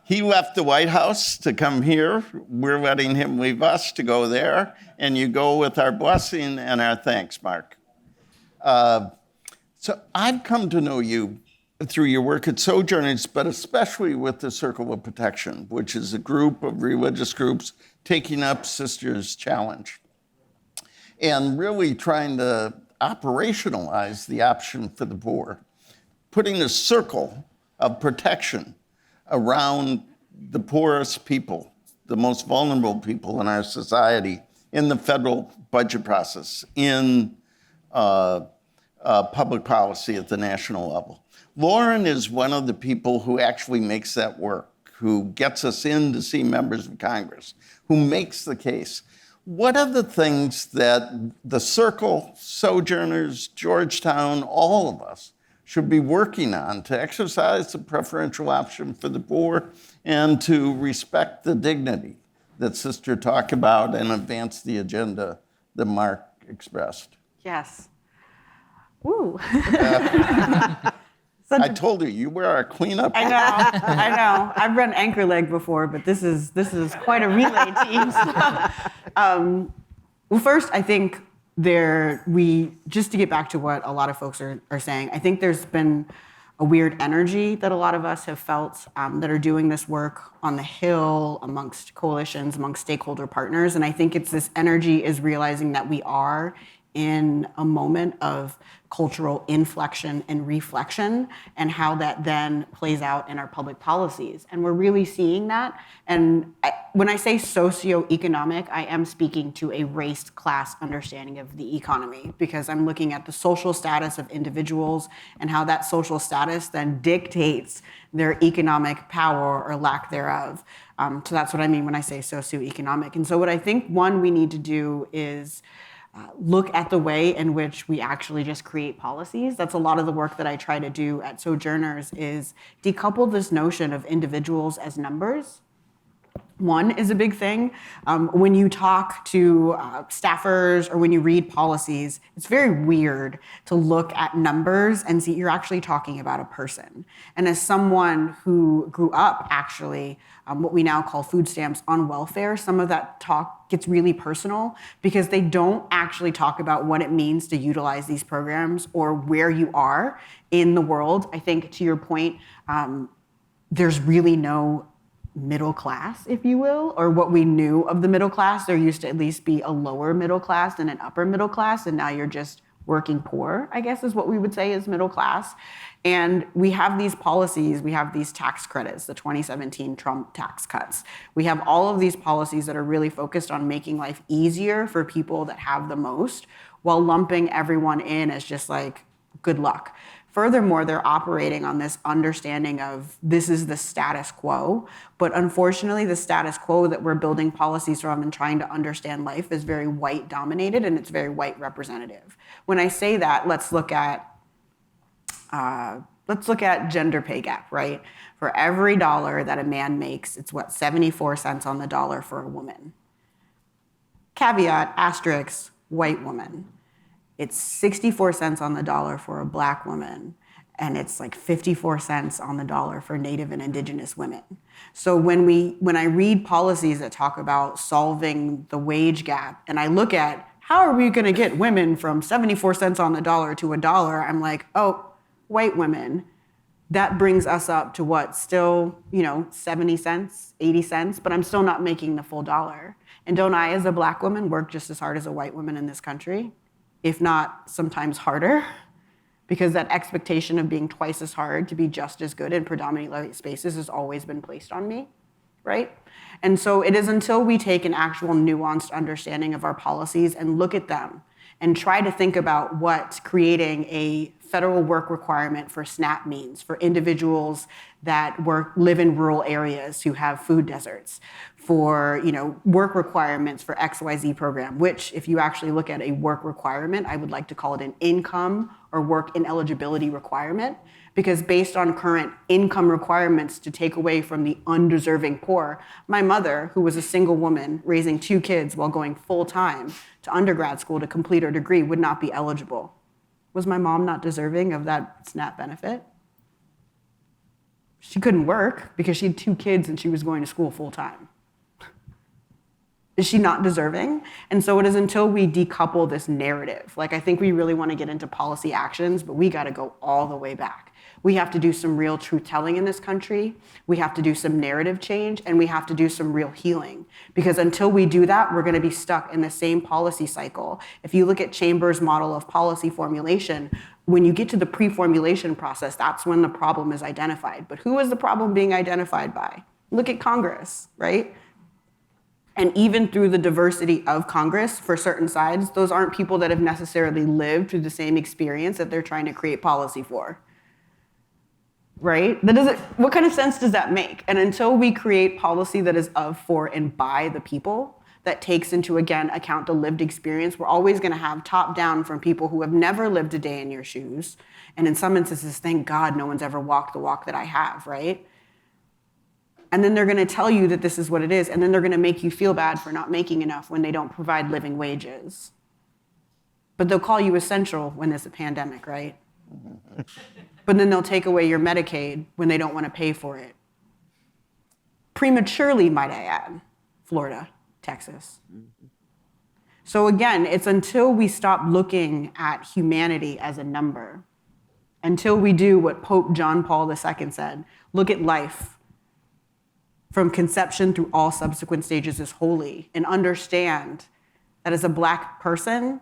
he left the White House to come here. We're letting him leave us to go there, and you go with our blessing and our thanks, Mark. So I've come to know you through your work at Sojourners, but especially with the Circle of Protection, which is a group of religious groups taking up Sisters' Challenge and really trying to operationalize the option for the poor, putting a circle of protection around the poorest people, the most vulnerable people in our society, in the federal budget process, in public policy at the national level. Lauren is one of the people who actually makes that work, who gets us in to see members of Congress, who makes the case. What are the things that the Circle, Sojourners, Georgetown, all of us should be working on to exercise the preferential option for the poor and to respect the dignity that Sister talked about and advance the agenda that Mark expressed? Yes. Ooh. I told her you were our queen up. I know. I've run anchor leg before, but this is quite a relay team. Well, first, I think just to get back to what a lot of folks are saying, I think there's been a weird energy that a lot of us have felt that are doing this work on the Hill, amongst coalitions, amongst stakeholder partners. And I think it's this energy is realizing that we are in a moment of cultural inflection and reflection, and how that then plays out in our public policies. And we're really seeing that. And when I say socioeconomic, I am speaking to a race class understanding of the economy, because I'm looking at the social status of individuals and how that social status then dictates their economic power or lack thereof. So that's what I mean when I say socioeconomic. And so what I think, one, we need to do is look at the way in which we actually just create policies. That's a lot of the work that I try to do at Sojourners, is decouple this notion of individuals as numbers. One is a big thing. When you talk to staffers or when you read policies, it's very weird to look at numbers and see you're actually talking about a person. And as someone who grew up actually, what we now call food stamps on welfare, some of that talk gets really personal because they don't actually talk about what it means to utilize these programs or where you are in the world. I think, to your point, there's really no middle class, if you will, or what we knew of the middle class. There used to at least be a lower middle class and an upper middle class, and now you're just working poor, I guess is what we would say is middle class. And we have these policies, we have these tax credits, the 2017 Trump tax cuts. We have all of these policies that are really focused on making life easier for people that have the most, while lumping everyone in as just like, good luck. Furthermore, they're operating on this understanding of this is the status quo, but unfortunately the status quo that we're building policies from and trying to understand life is very white dominated, and it's very white representative. When I say that, let's look at gender pay gap, right? For every dollar that a man makes, it's 74 cents on the dollar for a woman. Caveat, asterisk, white woman. It's 64 cents on the dollar for a black woman, and it's like 54 cents on the dollar for Native and Indigenous women. So when I read policies that talk about solving the wage gap, and I look at how are we gonna get women from 74 cents on the dollar to $1, I'm like, oh, white women. That brings us up to what, still, 70 cents, 80 cents, but I'm still not making the full dollar. And don't I, as a black woman, work just as hard as a white woman in this country? If not sometimes harder, because that expectation of being twice as hard to be just as good in predominantly white spaces has always been placed on me, right? And so it is until we take an actual nuanced understanding of our policies and look at them and try to think about what creating a federal work requirement for SNAP means for individuals that live in rural areas who have food deserts, for work requirements for XYZ program, which if you actually look at a work requirement, I would like to call it an income or work ineligibility requirement, because based on current income requirements to take away from the undeserving poor, my mother, who was a single woman raising 2 kids while going full-time to undergrad school to complete her degree, would not be eligible. Was my mom not deserving of that SNAP benefit? She couldn't work because she had 2 kids and she was going to school full-time. Is she not deserving? And so it is until we decouple this narrative. I think we really want to get into policy actions, but we got to go all the way back. We have to do some real truth-telling in this country. We have to do some narrative change, and we have to do some real healing. Because until we do that, we're going to be stuck in the same policy cycle. If you look at Chambers' model of policy formulation, when you get to the pre-formulation process, that's when the problem is identified. But who is the problem being identified by? Look at Congress, right? And even through the diversity of Congress, for certain sides, those aren't people that have necessarily lived through the same experience that they're trying to create policy for. Right? What kind of sense does that make? And until we create policy that is of, for, and by the people, that takes into, again, account the lived experience, we're always gonna have top down from people who have never lived a day in your shoes. And in some instances, thank God no one's ever walked the walk that I have, right? And then they're gonna tell you that this is what it is, and then they're gonna make you feel bad for not making enough when they don't provide living wages. But they'll call you essential when there's a pandemic, right? But then they'll take away your Medicaid when they don't wanna pay for it. Prematurely, might I add, Florida, Texas. So again, it's until we stop looking at humanity as a number, until we do what Pope John Paul II said, look at life from conception through all subsequent stages as holy, and understand that as a Black person,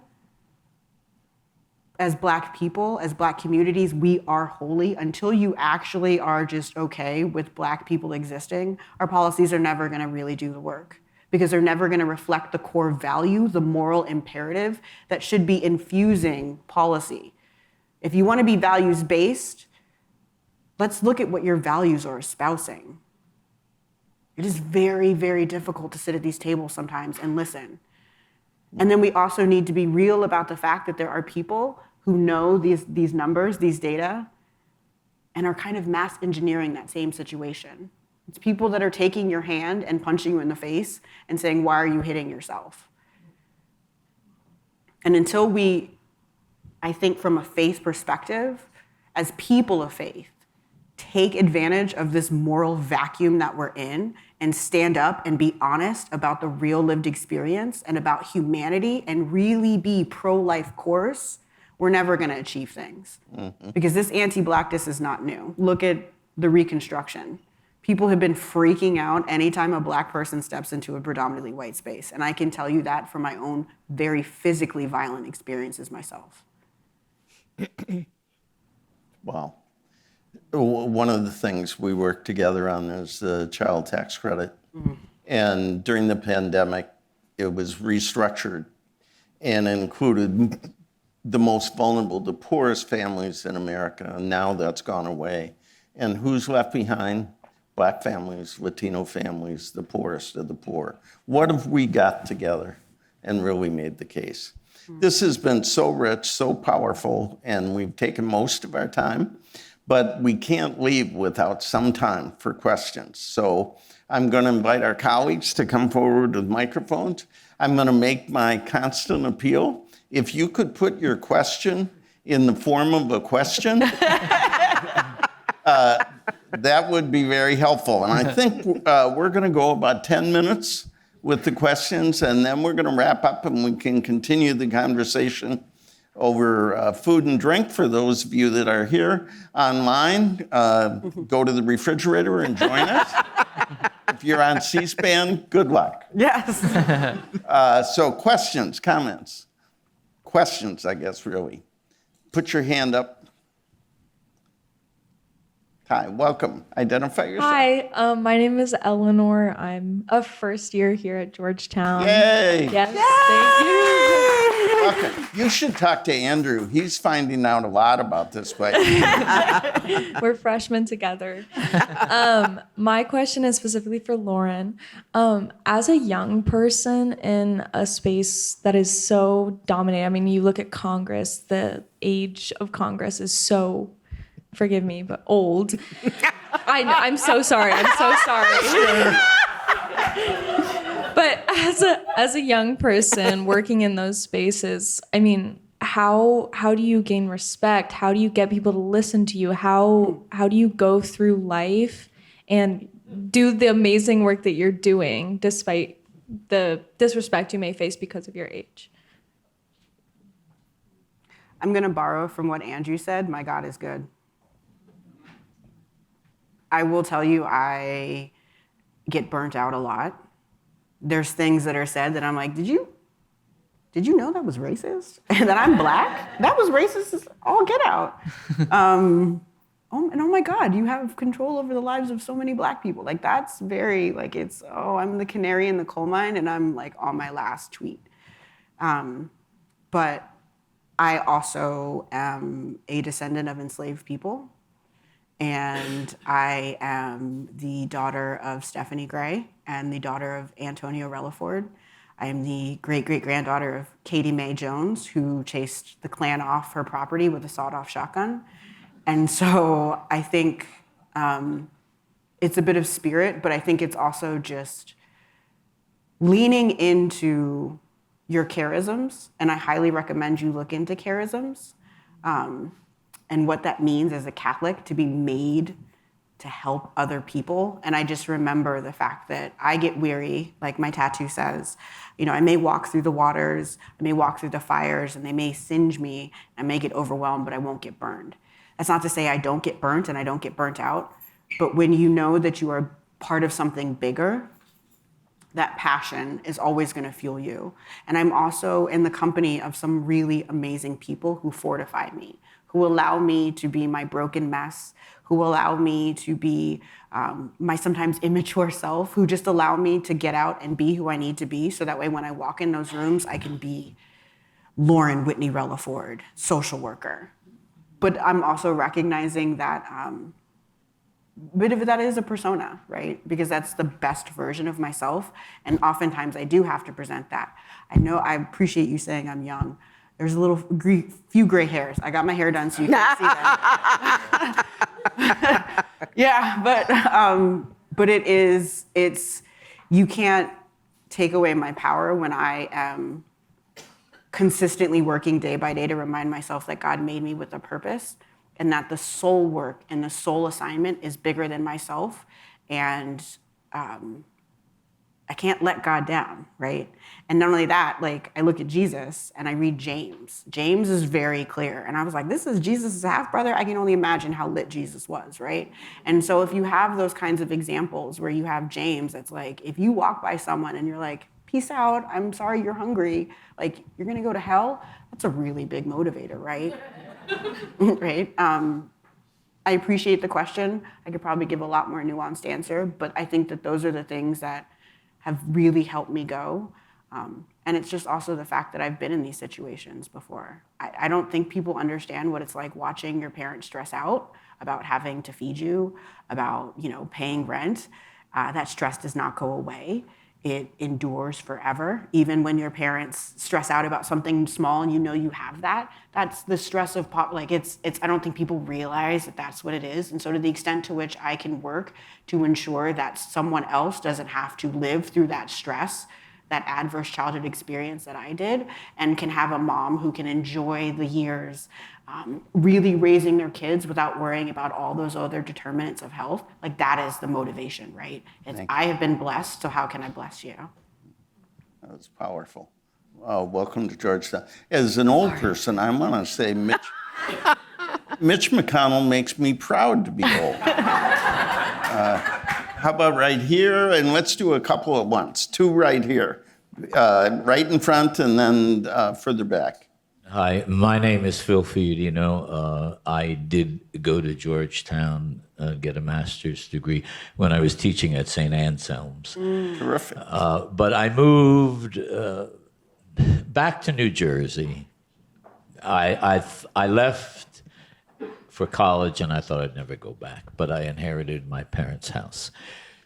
as Black people, as Black communities, we are holy. Until you actually are just okay with Black people existing, our policies are never gonna really do the work, because they're never gonna reflect the core value, the moral imperative that should be infusing policy. If you wanna be values-based, let's look at what your values are espousing. It is very, very difficult to sit at these tables sometimes and listen. And then we also need to be real about the fact that there are people who know these numbers, these data, and are kind of mass engineering that same situation. It's people that are taking your hand and punching you in the face and saying, why are you hitting yourself? And until we, I think from a faith perspective, as people of faith, take advantage of this moral vacuum that we're in and stand up and be honest about the real lived experience and about humanity and really be pro-life course, we're never gonna achieve things. Because this anti-Blackness is not new. Look at the Reconstruction. People have been freaking out anytime a Black person steps into a predominantly white space. And I can tell you that from my own very physically violent experiences myself. Wow. One of the things we worked together on is the child tax credit. And during the pandemic, it was restructured and included the most vulnerable, the poorest families in America. And now that's gone away. And who's left behind? Black families, Latino families, the poorest of the poor. What have we got together and really made the case? This has been so rich, so powerful, and we've taken most of our time. But we can't leave without some time for questions. So I'm going to invite our colleagues to come forward with microphones. I'm going to make my constant appeal. If you could put your question in the form of a question, that would be very helpful. And I think we're going to go about 10 minutes with the questions, and then we're going to wrap up and we can continue the conversation over food and drink. For those of you that are here online, go to the refrigerator and join us. If you're on C-SPAN, good luck. Yes. So questions, comments? Questions, I guess, really. Put your hand up. Hi, welcome. Identify yourself. Hi, my name is Eleanor. I'm a first year here at Georgetown. Yay! Yes, thank you. Okay. You should talk to Andrew. He's finding out a lot about this place. We're freshmen together. My question is specifically for Lauren. As a young person in a space that is so dominated, I mean, you look at Congress, the age of Congress is so, forgive me, but old. I'm so sorry. I'm so sorry. But as a young person working in those spaces, I mean, how do you gain respect? How do you get people to listen to you? How do you go through life and do the amazing work that you're doing despite the disrespect you may face because of your age? I'm going to borrow from what Andrew said. My God is good. I will tell you, I get burnt out a lot. There's things that are said that I'm like, did you know that was racist? And that I'm Black? That was racist, all get out. Oh my God, you have control over the lives of so many Black people. Like that's very, like it's, I'm the canary in the coal mine and I'm like on my last tweet. But I also am a descendant of enslaved people. And I am the daughter of Stephanie Gray and the daughter of Antonio Relaford. I am the great-great-granddaughter of Katie Mae Jones, who chased the Klan off her property with a sawed-off shotgun. And so I think it's a bit of spirit, but I think it's also just leaning into your charisms. And I highly recommend you look into charisms. And what that means as a Catholic to be made to help other people. And I just remember the fact that I get weary, like my tattoo says, I may walk through the waters, I may walk through the fires, and they may singe me, I may get overwhelmed, but I won't get burned. That's not to say I don't get burnt and I don't get burnt out, but when you know that you are part of something bigger, that passion is always going to fuel you. And I'm also in the company of some really amazing people who fortify me, who allow me to be my broken mess, who allow me to be my sometimes immature self, who just allow me to get out and be who I need to be, so that way when I walk in those rooms, I can be Lauren Whitney Relaford, social worker. But I'm also recognizing that bit of that is a persona, right? Because that's the best version of myself. And oftentimes I do have to present that. I appreciate you saying I'm young. There's a few gray hairs. I got my hair done so you can see them. Yeah, but you can't take away my power when I am consistently working day by day to remind myself that God made me with a purpose, and that the soul work and the soul assignment is bigger than myself, and I can't let God down, right? And not only that, like, I look at Jesus and I read James. James is very clear, and I was like, this is Jesus' half brother. I can only imagine how lit Jesus was, right? And so if you have those kinds of examples where you have James, that's like, if you walk by someone and you're like, peace out, I'm sorry you're hungry, like, you're gonna go to hell, that's a really big motivator, right? Right? I appreciate the question. I could probably give a lot more nuanced answer, but I think that those are the things that have really helped me go. And it's just also the fact that I've been in these situations before. I don't think people understand what it's like watching your parents stress out about having to feed you, about, paying rent. That stress does not go away. It endures forever. Even when your parents stress out about something small and you have that, that's the stress of I don't think people realize that that's what it is. And so to the extent to which I can work to ensure that someone else doesn't have to live through that stress, that adverse childhood experience that I did, and can have a mom who can enjoy the years really raising their kids without worrying about all those other determinants of health, like, that is the motivation, right? I have been blessed, so how can I bless you? That was powerful. Welcome to Georgetown. As an old person, I want to say Mitch McConnell makes me proud to be old. How about right here? And let's do a couple at once. Two right here. Right in front and then further back. Hi, my name is Phil Fiudino. I did go to Georgetown, get a master's degree when I was teaching at St. Anselm's. Terrific. But I moved back to New Jersey. I left for college and I thought I'd never go back, but I inherited my parents' house.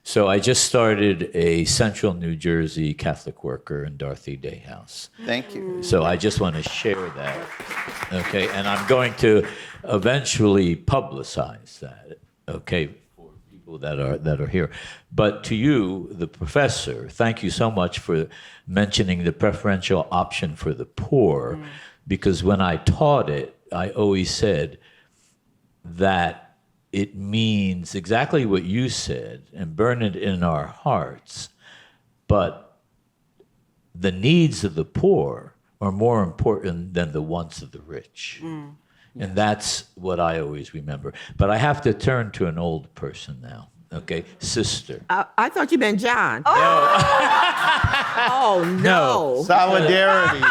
So I just started a Central New Jersey Catholic worker in Dorothy Day House. Thank you. So I just want to share that, okay? And I'm going to eventually publicize that, okay, for people that are here. But to you, the professor, thank you so much for mentioning the preferential option for the poor, because when I taught it, I always said that it means exactly what you said, and burn it in our hearts. But the needs of the poor are more important than the wants of the rich. And that's what I always remember. But I have to turn to an old person now, okay? Sister. I thought you meant John. Oh, no. Solidarity.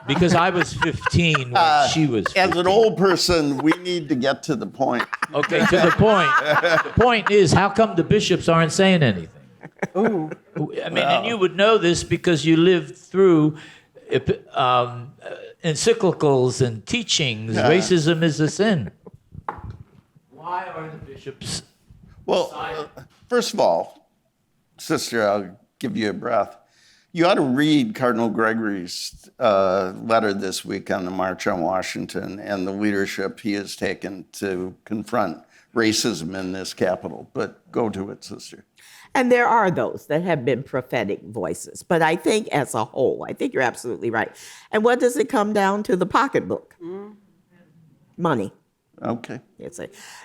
Because I was 15 when she was 15. As an old person, we need to get to the point. Okay, to the point. The point is, how come the bishops aren't saying anything? Ooh. I mean, and you would know this because you lived through encyclicals and teachings. Yeah. Racism is a sin. Why are the bishops? Well, first of all, sister, I'll give you a breath. You ought to read Cardinal Gregory's letter this week on the March on Washington and the leadership he has taken to confront racism in this capital. But go to it, sister. And there are those that have been prophetic voices. But I think as a whole, I think you're absolutely right. And what does it come down to? The pocketbook. Money. Okay.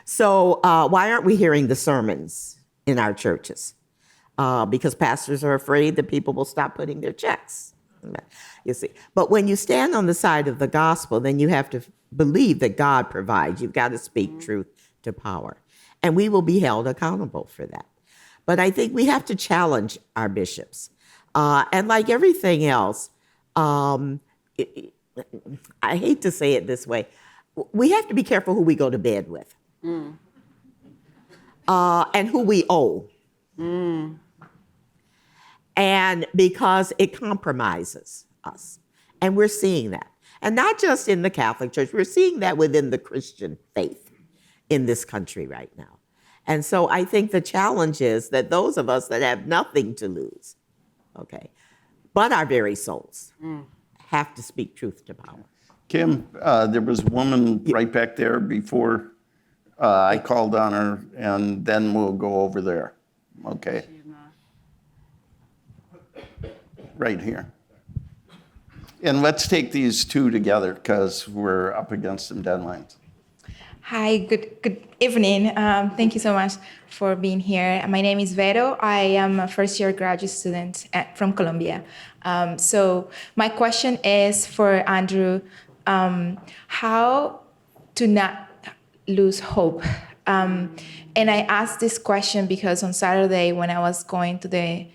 So why aren't we hearing the sermons in our churches? Because pastors are afraid that people will stop putting their checks. You see. But when you stand on the side of the gospel, then you have to believe that God provides. You've got to speak truth to power. And we will be held accountable for that. But I think we have to challenge our bishops. And like everything else, I hate to say it this way, we have to be careful who we go to bed with. And who we owe. And because it compromises us. And we're seeing that. And not just in the Catholic Church, we're seeing that within the Christian faith in this country right now. And so I think the challenge is that those of us that have nothing to lose, okay, but our very souls, have to speak truth to power. Kim, there was a woman right back there before I called on her, and then we'll go over there. Okay. Right here. And let's take these two together because we're up against some deadlines. Hi, good evening. Thank you so much for being here. My name is Vero. I am a first-year graduate student from Colombia. So my question is for Andrew, how to not lose hope? And I asked this question because on Saturday when I was going to the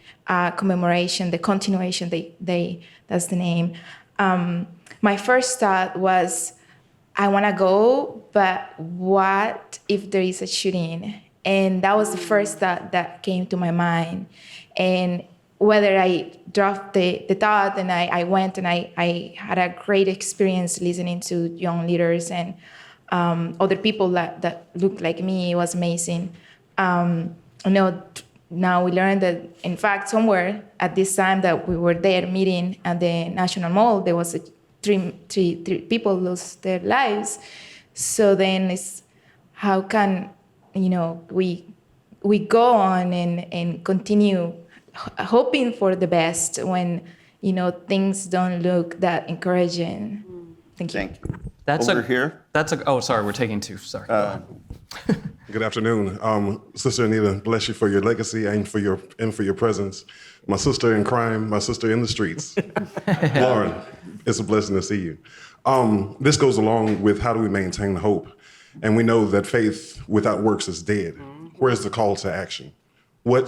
commemoration, the continuation day, that's the name, my first thought was, I want to go, but what if there is a shooting? And that was the first thought that came to my mind. And whether I dropped the thought and I went and I had a great experience listening to young leaders and other people that looked like me. It was amazing. I know now we learned that, in fact, somewhere at this time that we were there meeting at the National Mall, there was three people lost their lives. So then it's how can we go on and continue hoping for the best when things don't look that encouraging. Thank you. Thank you. Over here. Oh, sorry, we're taking two. Sorry. Good afternoon. Sister Anita, bless you for your legacy and for your presence. My sister in crime, my sister in the streets. Lauren, it's a blessing to see you. This goes along with how do we maintain hope? And we know that faith without works is dead. Where's the call to action?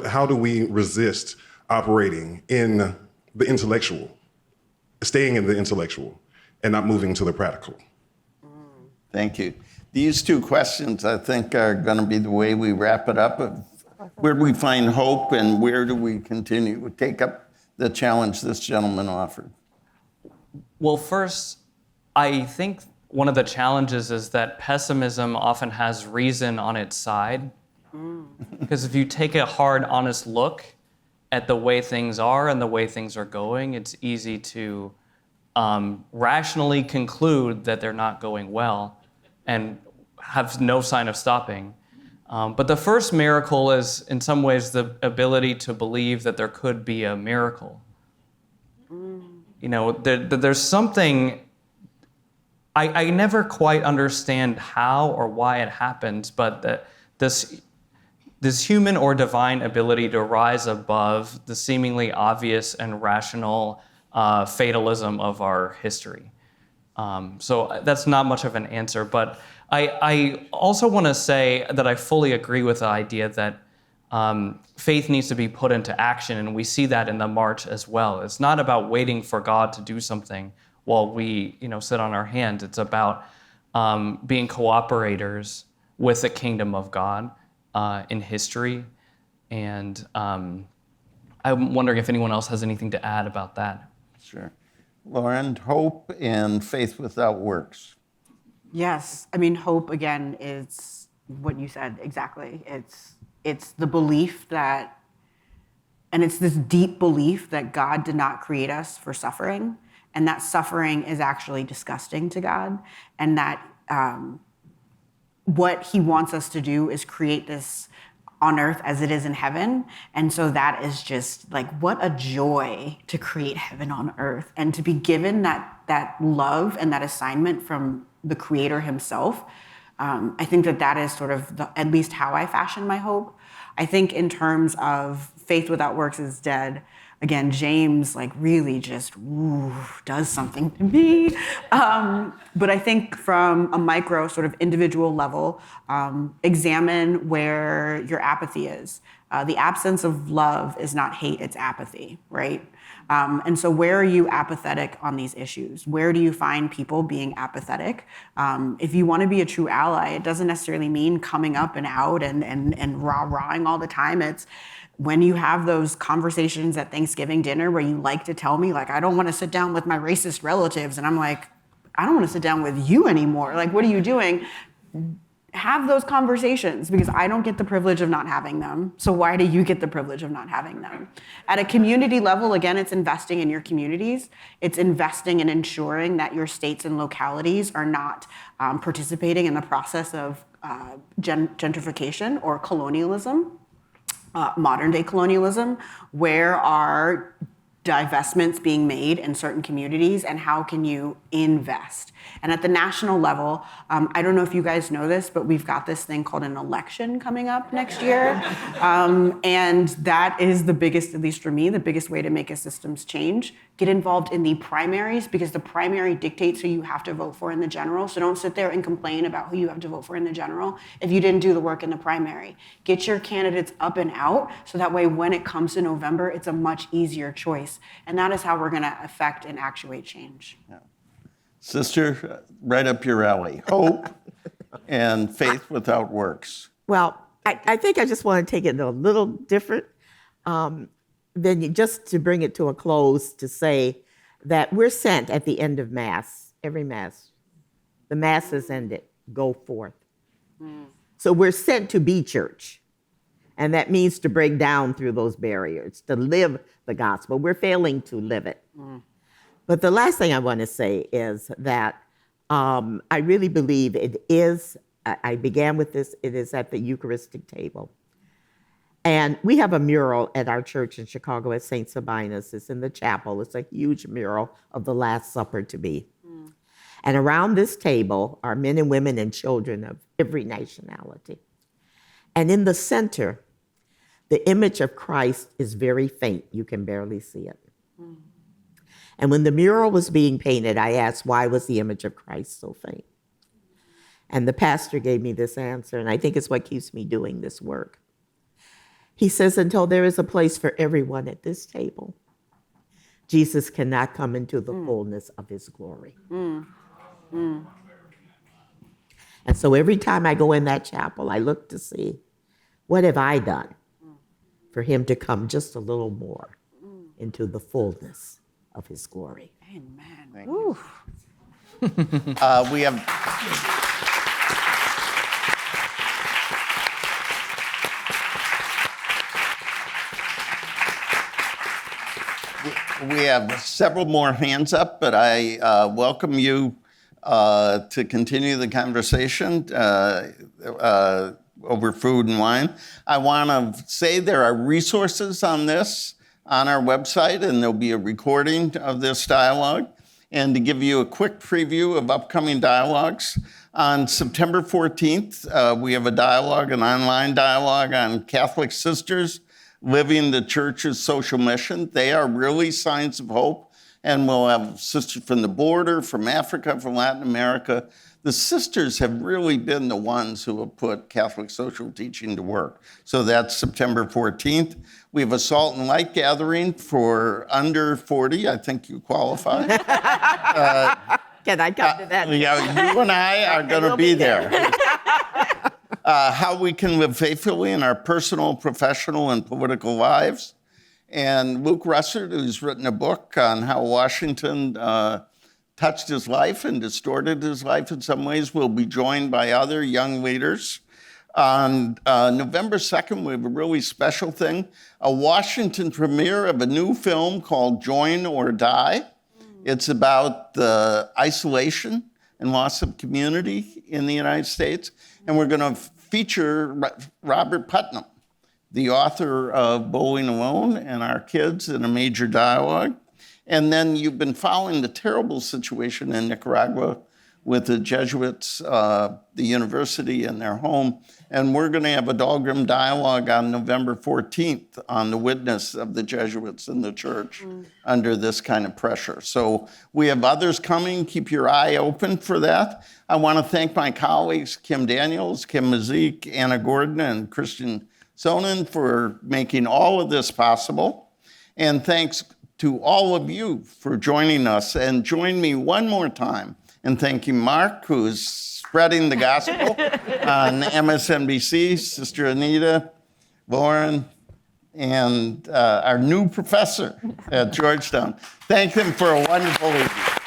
How do we resist operating in the intellectual, staying in the intellectual, and not moving to the practical? Thank you. These two questions, I think, are going to be the way we wrap it up. Where do we find hope and where do we continue to take up the challenge this gentleman offered? Well, first, I think one of the challenges is that pessimism often has reason on its side. Because if you take a hard, honest look at the way things are and the way things are going, it's easy to rationally conclude that they're not going well and have no sign of stopping. But the first miracle is, in some ways, the ability to believe that there could be a miracle. There's something, I never quite understand how or why it happens, but this human or divine ability to rise above the seemingly obvious and rational fatalism of our history. So that's not much of an answer, but I also want to say that I fully agree with the idea that faith needs to be put into action, and we see that in the march as well. It's not about waiting for God to do something while we, sit on our hands. It's about being cooperators with the kingdom of God in history, and I'm wondering if anyone else has anything to add about that. Sure. Lauren, hope and faith without works. Yes, I mean, hope again is what you said exactly. It's the belief that, and it's this deep belief that God did not create us for suffering, and that suffering is actually disgusting to God, and that what He wants us to do is create this on earth as it is in heaven. And so that is just like, what a joy to create heaven on earth and to be given that love and that assignment from the Creator Himself. I think that is sort of at least how I fashion my hope. I think in terms of faith without works is dead, again, James like really just does something to me. But I think from a micro sort of individual level, examine where your apathy is. The absence of love is not hate, it's apathy, right? And so where are you apathetic on these issues? Where do you find people being apathetic? If you want to be a true ally, it doesn't necessarily mean coming up and out and rah-rahing all the time. It's when you have those conversations at Thanksgiving dinner where you like to tell me, like, I don't want to sit down with my racist relatives. And I'm like, I don't want to sit down with you anymore. Like, what are you doing? Have those conversations, because I don't get the privilege of not having them. So why do you get the privilege of not having them? At a community level, again, it's investing in your communities. It's investing in ensuring that your states and localities are not participating in the process of gentrification or colonialism, modern day colonialism. Where are divestments being made in certain communities, and how can you invest? And at the national level, I don't know if you guys know this, but we've got this thing called an election coming up next year. And that is the biggest, at least for me, the biggest way to make a systems change. Get involved in the primaries, because the primary dictates who you have to vote for in the general. So don't sit there and complain about who you have to vote for in the general if you didn't do the work in the primary. Get your candidates up and out, so that way when it comes to November, it's a much easier choice. And that is how we're going to affect and actuate change. Yeah. Sister, right up your alley. Hope and faith without works. Well, I think I just want to take it a little different than just to bring it to a close, to say that we're sent at the end of Mass, every Mass. The Mass is ended. Go forth. So we're sent to be church. And that means to break down through those barriers, to live the gospel. We're failing to live it. But the last thing I want to say is that I really believe it is, I began with this, it is at the Eucharistic table. And we have a mural at our church in Chicago at St. Sabina's. It's in the chapel. It's a huge mural of the Last Supper to be. And around this table are men and women and children of every nationality. And in the center, the image of Christ is very faint. You can barely see it. And when the mural was being painted, I asked, why was the image of Christ so faint? And the pastor gave me this answer, and I think it's what keeps me doing this work. He says, until there is a place for everyone at this table, Jesus cannot come into the fullness of his glory. And so every time I go in that chapel, I look to see, what have I done for him to come just a little more into the fullness of his glory? Amen. We have we have several more hands up, but I welcome you to continue the conversation over food and wine. I want to say there are resources on this on our website, and there'll be a recording of this dialogue. And to give you a quick preview of upcoming dialogues, on September 14th, we have a dialogue, an online dialogue on Catholic sisters living the church's social mission. They are really signs of hope. And we'll have sisters from the border, from Africa, from Latin America. The sisters have really been the ones who have put Catholic social teaching to work. So that's September 14th. We have a Salt and Light gathering for under 40. I think you qualify. Can I come to that? Yeah, you and I are going to be there. How we can live faithfully in our personal, professional, and political lives. And Luke Russert, who's written a book on how Washington touched his life and distorted his life in some ways, will be joined by other young leaders. On November 2nd, we have a really special thing, a Washington premiere of a new film called Join or Die. It's about the isolation and loss of community in the United States. And we're going to feature Robert Putnam, the author of Bowling Alone and Our Kids, in a major dialogue. And then you've been following the terrible situation in Nicaragua with the Jesuits, the university and their home. And we're going to have a Dahlgren dialogue on November 14th on the witness of the Jesuits in the church under this kind of pressure. So we have others coming. Keep your eye open for that. I want to thank my colleagues, Kim Daniels, Kim Mazik, Anna Gordon, and Christian Sonnen for making all of this possible. And thanks to all of you for joining us. And join me one more time in thanking Mark, who's spreading the gospel on MSNBC, Sister Anita, Lauren, and our new professor at Georgetown. Thank them for a wonderful evening.